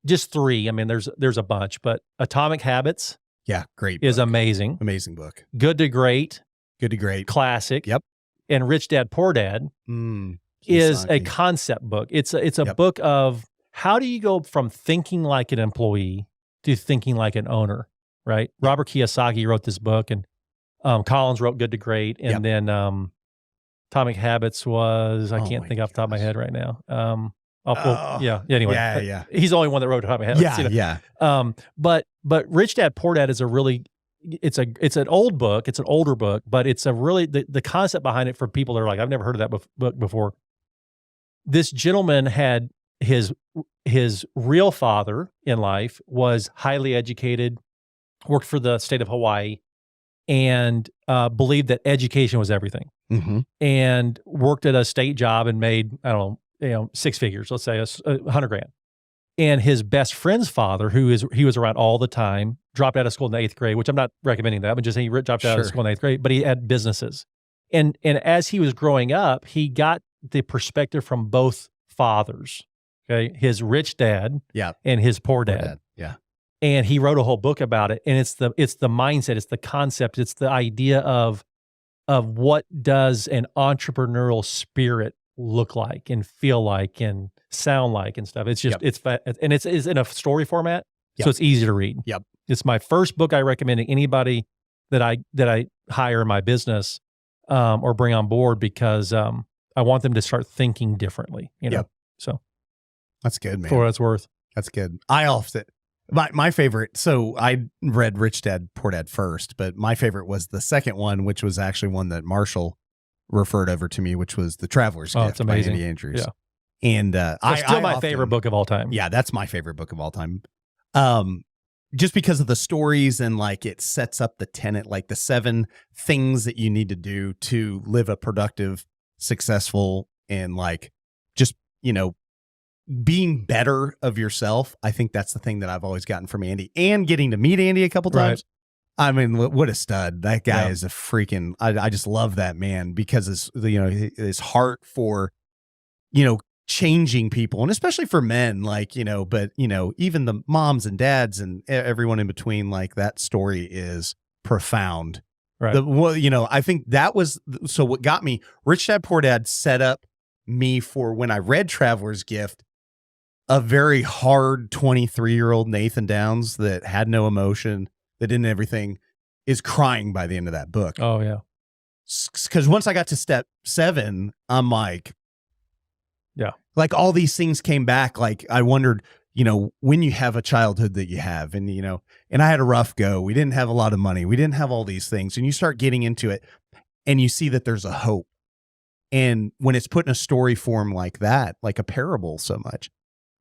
just three. I mean, there's a bunch, but Atomic Habits. Yeah, great book. Is amazing. Amazing book. Good to Great. Good to Great. Classic. Yep. And Rich Dad, Poor Dad is a concept book. It's a book of how do you go from thinking like an employee to thinking like an owner, right? Robert Kiyosaki wrote this book, and Collins wrote Good to Great, and then Atomic Habits was, I can't think off the top of my head right now. Anyway. Yeah. He's the only one that wrote Atomic Habits. Yeah. But Rich Dad, Poor Dad is it's an old book. It's an older book, but it's a really, the concept behind it for people that are like, I've never heard of that book before. This gentleman had his his real father in life was highly educated, worked for the state of Hawaii, and believed that education was everything. Mm-hmm. And worked at a state job and made, I don't know, 6 figures, let's say $100,000. And his best friend's father, he was around all the time, dropped out of school in the 8th grade, which I'm not recommending that, but just he dropped out of school in the 8th grade, but he had businesses. And as he was growing up, he got the perspective from both fathers, okay? His rich dad and his poor dad. Yeah. And he wrote a whole book about it. And it's the mindset, it's the concept, it's the idea of what does an entrepreneurial spirit look like and feel like and sound like and stuff. It's just, and it's in a story format. So it's easy to read. Yep. It's my first book I recommend to anybody that I hire in my business or bring on board because I want them to start thinking differently, you know? So that's good, man. For what it's worth. That's good. I often, my favorite, so I read Rich Dad, Poor Dad first, but my favorite was the second one, which was actually one that Marshall referred over to me, which was The Traveler's Gift it's amazing. by Andy Andrews. Yeah. And it's still my favorite book of all time. Yeah, that's my favorite book of all time. Just because of the stories and like it sets up the tenet, like the 7 things that you need to do to live a productive, successful, and like just, you know, being better of yourself. I think that's the thing that I've always gotten from Andy, and getting to meet Andy a couple times. Right. I mean, what a stud. That guy is a freaking, I just love that man because his heart for, you know, changing people, and especially for men, like, you know, but, you know, even the moms and dads and everyone in between, like that story is profound. Right. You know, I think that was, so what got me, Rich Dad, Poor Dad set up me for when I read Traveler's Gift, a very hard 23-year-old Nathan Downs that had no emotion, that didn't everything, is crying by the end of that book. Oh, yeah. Because once I got to step 7, I'm like, like all these things came back. Like I wondered, you know, when you have a childhood that you have, and, you know, and I had a rough go. We didn't have a lot of money. We didn't have all these things. And you start getting into it and you see that there's a hope. And when it's put in a story form like that, like a parable so much,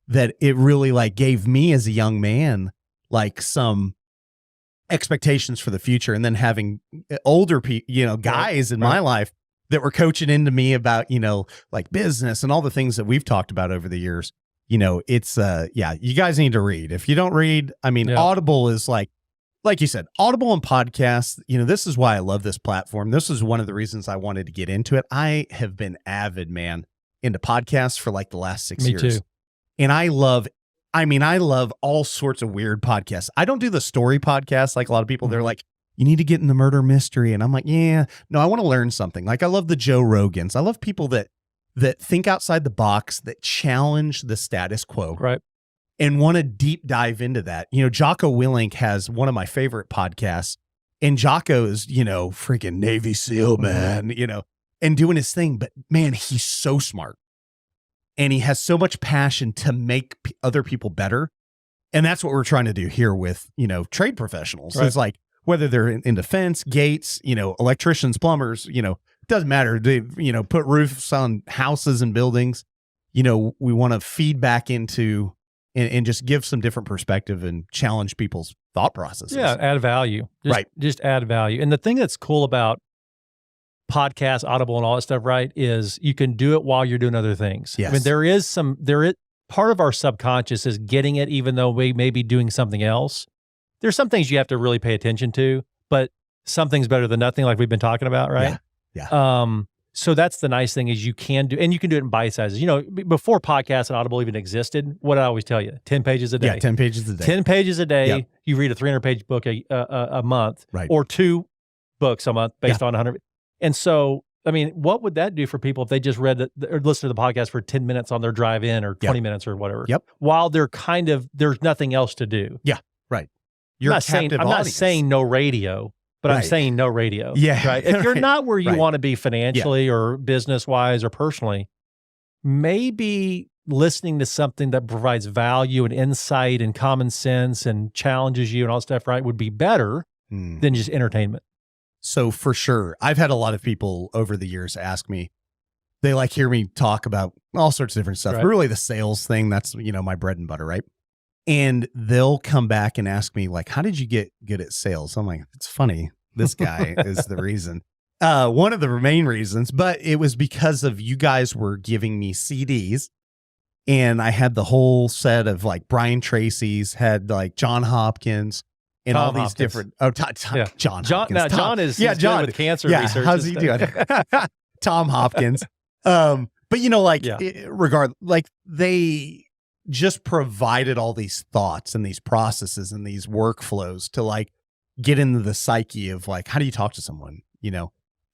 that it really like gave me as a young man, like some expectations for the future. And then having older people, you know, guys in my life that were coaching into me about, you know, like business and all the things that we've talked about over the years. You know, it's, you guys need to read. If you don't read, I mean, Audible is like you said, Audible and podcasts, you know, this is why I love this platform. This is one of the reasons I wanted to get into it. I have been avid, man, into podcasts for like the last 6 years. Me too. And I love all sorts of weird podcasts. I don't do the story podcasts like a lot of people. They're like, you need to get in the murder mystery. And I'm like, no, I want to learn something. Like I love the Joe Rogans. I love people that think outside the box, that challenge the status quo. Right. And want to deep dive into that. You know, Jocko Willink has one of my favorite podcasts. And Jocko is, you know, freaking Navy SEAL, man, you know, and doing his thing. But man, he's so smart. And he has so much passion to make other people better. And that's what we're trying to do here with, you know, trade professionals. Right. It's like, whether they're in defense, gates, you know, electricians, plumbers, you know, it doesn't matter. They, you know, put roofs on houses and buildings. You know, we want to feed back into and just give some different perspective and challenge people's thought processes. Yeah, add value. Just add value. And the thing that's cool about podcasts, Audible, and all that stuff, right, is you can do it while you're doing other things. Yes. I mean, there is part of our subconscious is getting it, even though we may be doing something else. There's some things you have to really pay attention to, but something's better than nothing, like we've been talking about, right? Yeah. So that's the nice thing is you can do it in bite sizes. You know, before podcasts and Audible even existed, what did I always tell you? 10 pages a day. Yeah, 10 pages a day. 10 pages a day. Yep. You read a 300-page book a month, right, or 2 books a month based on 100. And so, I mean, what would that do for people if they just read or listened to the podcast for 10 minutes on their drive in or 20 minutes or whatever? Yep. While there's nothing else to do. Yeah. Right. I'm not saying no radio, but I'm saying no radio. Yeah. Right. If you're not where you want to be financially or business wise or personally, maybe listening to something that provides value and insight and common sense and challenges you and all that stuff, right, would be better than just entertainment. So for sure, I've had a lot of people over the years ask me, they like hear me talk about all sorts of different stuff. Right. Really the sales thing, that's, my bread and butter, right? And they'll come back and ask me like, how did you get good at sales? I'm like, it's funny. This guy is the reason. One of the main reasons, but it was because of you guys were giving me CDs, and I had the whole set of like Brian Tracy's, had like John Hopkins and Tom all these Hopkins. different, John Hopkins. Now, Tom. John is Yeah, he's good John with cancer Yeah, research. how's he doing? Tom Hopkins. But they just provided all these thoughts and these processes and these workflows to like get into the psyche of like, how do you talk to someone,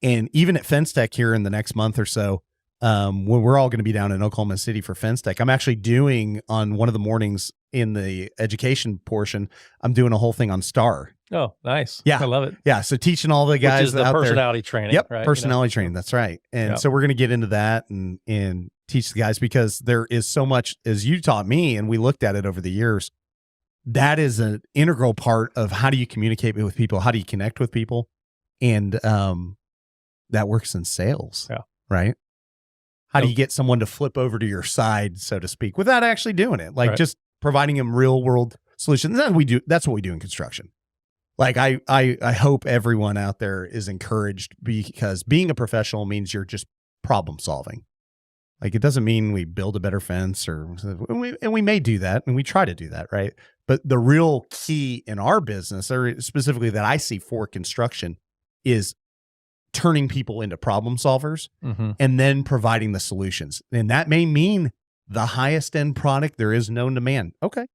And even at Fence Tech here in the next month or so, when we're all going to be down in Oklahoma City for Fence Tech, I'm actually doing on one of the mornings in the education portion, I'm doing a whole thing on STAR. Oh, nice. Yeah. I love it. Yeah. So teaching all the guys Which is the out personality training. Yep. Right? Personality training. That's right. And so we're going to get into that and teach the guys, because there is so much, as you taught me, and we looked at it over the years, that is an integral part of how do you communicate with people? How do you connect with people? And that works in sales. Yeah. Right. How do you get someone to flip over to your side, so to speak, without actually doing it? Like just providing them real world solutions. That's what we do in construction. Like I hope everyone out there is encouraged, because being a professional means you're just problem solving. Like it doesn't mean we build a better fence and we may do that, and we try to do that, right? But the real key in our business, or specifically that I see for construction, is turning people into problem solvers and then providing the solutions. And that may mean the highest end product there is known to man. Okay.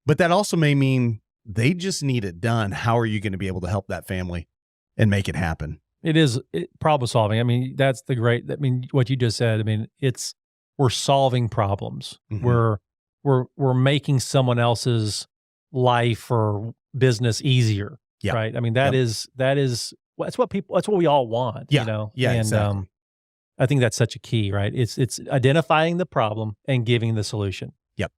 But that also may mean they just need it done. How are you going to be able to help that family and make it happen? It is problem solving. I mean, that's what you just said. I mean, we're solving problems. We're making someone else's life or business easier. Yeah. Right. I mean, that's what we all want. Yeah. Yeah. And exactly. I think that's such a key, right? It's identifying the problem and giving the solution. Yep.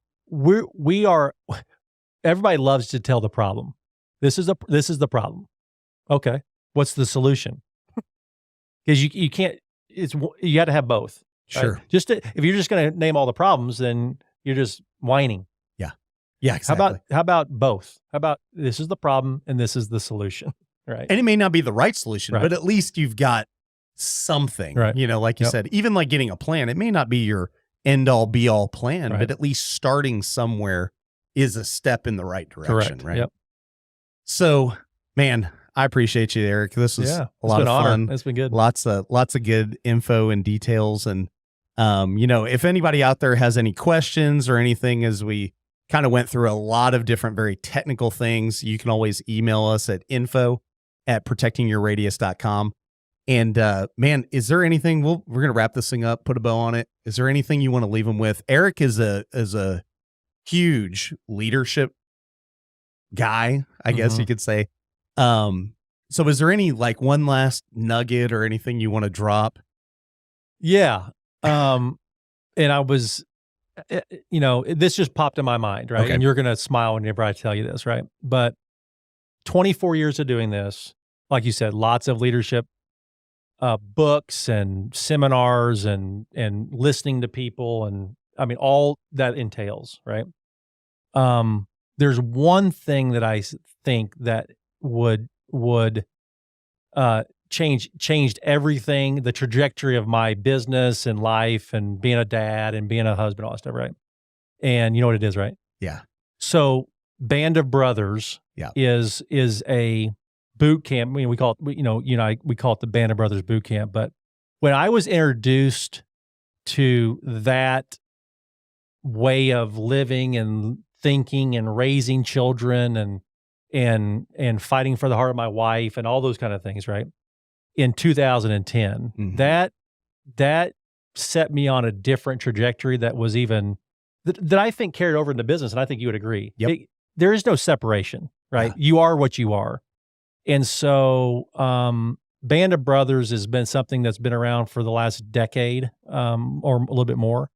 Everybody loves to tell the problem. This is the problem. Okay. What's the solution? Because you can't, you got to have both. Sure. Right? If you're just going to name all the problems, then you're just whining. Yeah. Yeah. Exactly. How about both? How about this is the problem and this is the solution? Right. And it may not be the right solution, Right. but at least you've got something, Right. Like you said, even like getting a plan, it may not be your end all be all plan, Right. but at least starting somewhere is a step in the right direction. Correct. Right. Yep. So, man, I appreciate you, Eric. This was a lot of fun. It's been good. Lots of good info and details. And, if anybody out there has any questions or anything, as we kind of went through a lot of different, very technical things, you can always email us at info@protectingyourradius.com. And, man, is there anything, we're going to wrap this thing up, put a bow on it. Is there anything you want to leave them with? Eric is a huge leadership guy, I guess you could say. So is there any like one last nugget or anything you want to drop? Yeah. And I was, this just popped in my mind, right? Okay. And you're going to smile whenever I tell you this, right? But 24 years of doing this, like you said, lots of leadership books and seminars and listening to people, and I mean, all that entails, right? There's one thing that I think that would changed everything, the trajectory of my business and life and being a dad and being a husband, all that stuff, right? And you know what it is, right? Yeah. So Band of Brothers is a boot camp. I mean, we call it, we call it the Band of Brothers boot camp. But when I was introduced to that way of living and thinking and raising children and fighting for the heart of my wife and all those kind of things, right? In 2010, that set me on a different trajectory that was even that I think carried over into business, and I think you would agree. Yep. There is no separation, right? Yeah. You are what you are. And so Band of Brothers has been something that's been around for the last decade or a little bit more,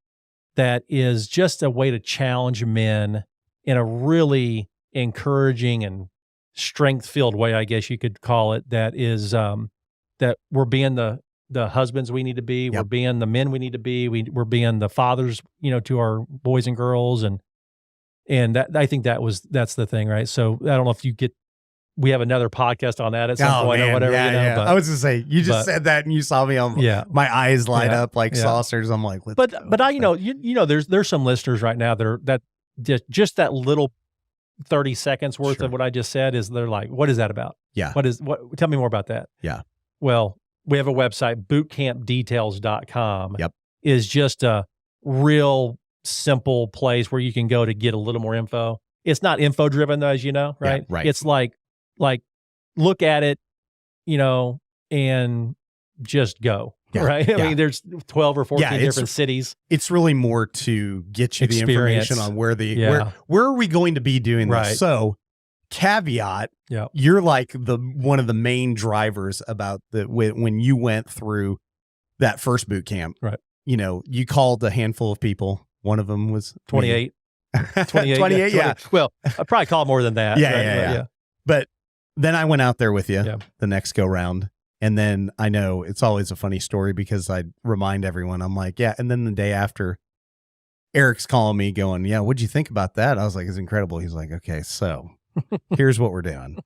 that is just a way to challenge men in a really encouraging and strength-filled way, I guess you could call it, that is that we're being the the husbands we need to be. Yep. We're being the men we need to be. We're being the fathers, to our boys and girls. And that, I think that's the thing, right? So I don't know if we have another podcast on that at some point or whatever. Yeah. But, I was gonna say, you just said that and you saw me on my eyes light up like saucers. I'm like, but there's some listeners right now that just that little 30 seconds worth of what I just said they're like, what is that about? Yeah. Tell me more about that. Yeah. Well, we have a website, bootcampdetails.com. Yep. Is just a real simple place where you can go to get a little more info. It's not info driven though, as you know, right? Yeah, right. It's like look at it, and just go. Yeah, right. I mean, there's 12 or 14 different cities. It's really more to get you the information on where are we going to be doing this. Right. So caveat, you're like one of the main drivers about when you went through that first boot camp, right? You called a handful of people. One of them was 28. 28. Yeah. Well, I probably called more than that. Yeah. But then I went out there with you the next go round. And then I know it's always a funny story because I remind everyone, I'm like, and then the day after, Eric's calling me going, what'd you think about that? I was like, it's incredible. He's like, okay, so here's what we're doing.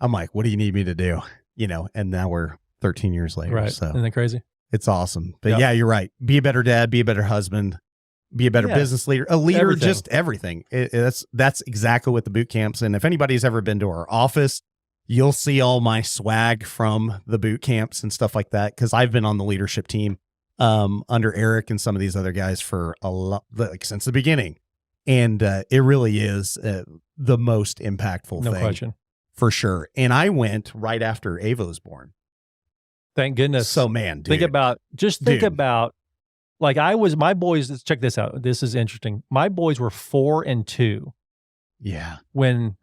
I'm like, what do you need me to do? And now we're 13 years later. Right. So Isn't that crazy? It's awesome. But you're right. Be a better dad, be a better husband, be a better business leader, a leader, just everything. That's exactly what the boot camps. And if anybody's ever been to our office, you'll see all my swag from the boot camps and stuff like that. Cause I've been on the leadership team under Eric and some of these other guys for a lot, since the beginning. And it really is the most impactful thing. No question. For sure. And I went right after Ava was born. Thank goodness. So man, dude. Think about my boys, let's check this out. This is interesting. My boys were 4 and 2. Yeah. When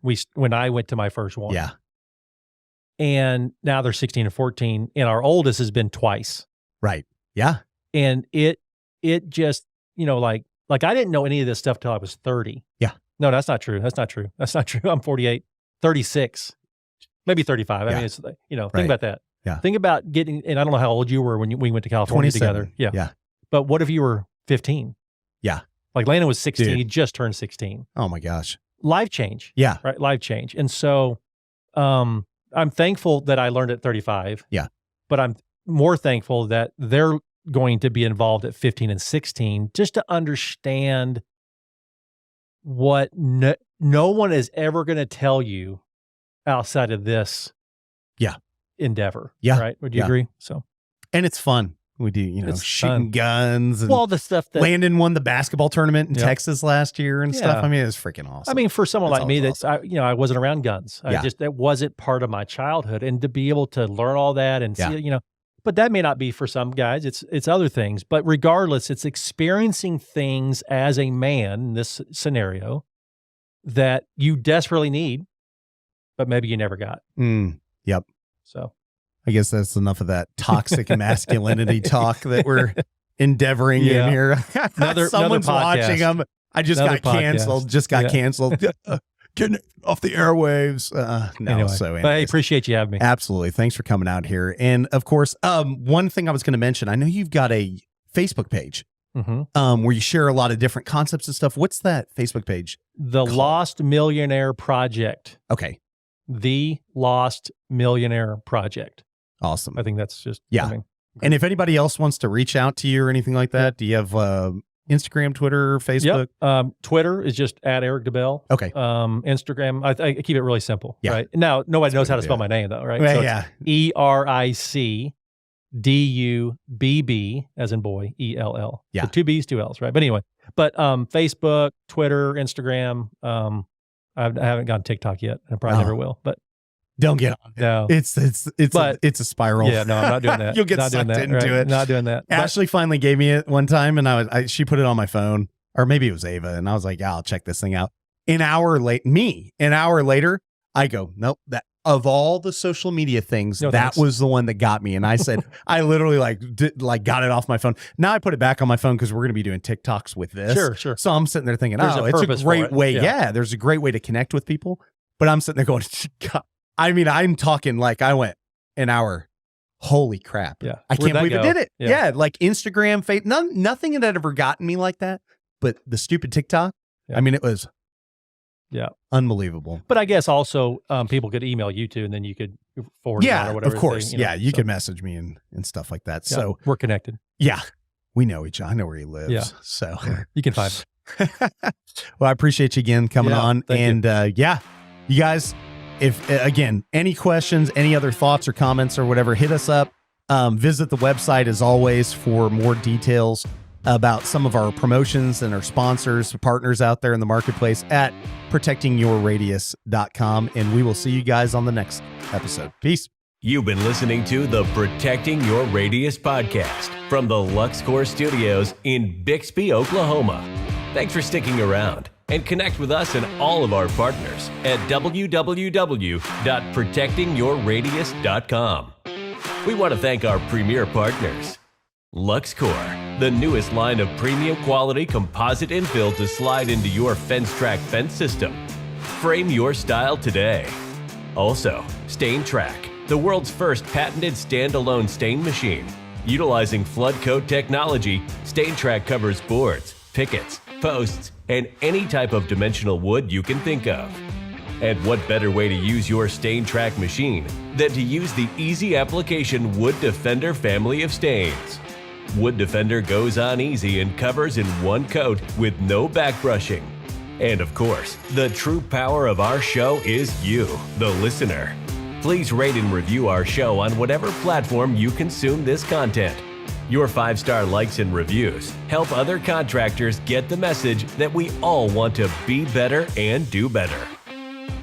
I went to my first one. Yeah. And now they're 16 and 14. And our oldest has been twice. Right. Yeah. And it just, like I didn't know any of this stuff till I was 30. Yeah. No, that's not true. That's not true. I'm 48, 36, maybe 35. I mean, it's think about that. Yeah. Think about getting, and I don't know how old you were when we went to California together. Yeah. Yeah. But what if you were 15? Yeah. Like Landon was 16. Dude. He just turned 16. Oh my gosh. Life change. Yeah. Right. Life change. And so, I'm thankful that I learned at 35. Yeah. But I'm more thankful that they're going to be involved at 15 and 16 just to understand what no one is ever going to tell you outside of this endeavor. Yeah. Right. Would you agree? So, and it's fun. We do, shooting guns and the stuff that Landon won the basketball tournament in Texas last year and stuff. I mean, it was freaking awesome. I mean, for someone like me, awesome. I wasn't around guns. That wasn't part of my childhood, and to be able to learn all that and see, but that may not be for some guys. It's other things, but regardless, it's experiencing things as a man in this scenario that you desperately need, but maybe you never got. Yep. So I guess that's enough of that toxic masculinity talk that we're endeavoring in here. Someone's watching them. I just got canceled. Getting off the airwaves. But I appreciate you having me. Absolutely. Thanks for coming out here. And of course, one thing I was going to mention, I know you've got a Facebook page where you share a lot of different concepts and stuff. What's that Facebook page? The Lost Millionaire Project. Okay. The Lost Millionaire Project. Awesome. I think that's just And if anybody else wants to reach out to you or anything like that, do you have Instagram, Twitter, Facebook? Yep. Twitter is just at Eric Dubbell. Okay. Instagram, I keep it really simple. Yeah. Right. Now nobody knows how to spell my name though, right? Well, so it's EricDubb, as in boy, ELL. Yeah. So 2 B's, 2 L's, right? But anyway, Facebook, Twitter, Instagram. I haven't gotten TikTok yet. I probably never will, but don't get on it. No. It's a spiral. Yeah, no, I'm not doing that. You'll get sucked into it. Not doing that. Ashley finally gave me it one time and she put it on my phone, or maybe it was Ava, and I was like, I'll check this thing out. An hour later, I go, nope, that of all the social media things, that was the one that got me. And I said, I literally got it off my phone. Now I put it back on my phone because we're going to be doing TikToks with this. Sure. So I'm sitting there thinking, it's a great way. Yeah, there's a great way to connect with people. But I'm sitting there going, God. I mean, I'm talking like I went an hour. holy crap. Yeah. I can't believe it did it. Yeah. Yeah. Like Instagram, nothing had ever gotten me like that. But the stupid TikTok, Yeah. I mean, it was unbelievable. But I guess also people could email you too, and then you could forward it on or whatever. Of course. Thing, you could message me and stuff like that. Yeah, So we're connected. yeah, we know each other. I know where he lives. Yeah. So You can find me. well, I appreciate you again coming on. Thank you. You guys, if again, any questions, any other thoughts or comments or whatever, hit us up. Visit the website as always for more details about some of our promotions and our sponsors, partners out there in the marketplace at protectingyourradius.com. And we will see you guys on the next episode. Peace. You've been listening to the Protecting Your Radius podcast from the LuxCore Studios in Bixby, Oklahoma. Thanks for sticking around, and connect with us and all of our partners at www.protectingyourradius.com. We want to thank our premier partners, LuxCore, the newest line of premium quality composite infill to slide into your fence track fence system. Frame your style today. Also, Stain Track, the world's first patented standalone stain machine. Utilizing flood coat technology, Stain Track covers boards, pickets, posts, and any type of dimensional wood you can think of. And what better way to use your Stain Track machine than to use the easy application Wood Defender family of stains. Wood Defender goes on easy and covers in one coat with no back brushing. And of course, the true power of our show is you, the listener. Please rate and review our show on whatever platform you consume this content. Your 5-star likes and reviews help other contractors get the message that we all want to be better and do better.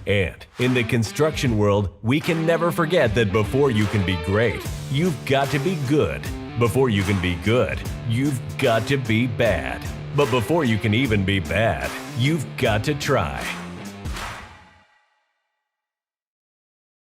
And in the construction world, we can never forget that before you can be great, you've got to be good. Before you can be good, you've got to be bad. But before you can even be bad, you've got to try.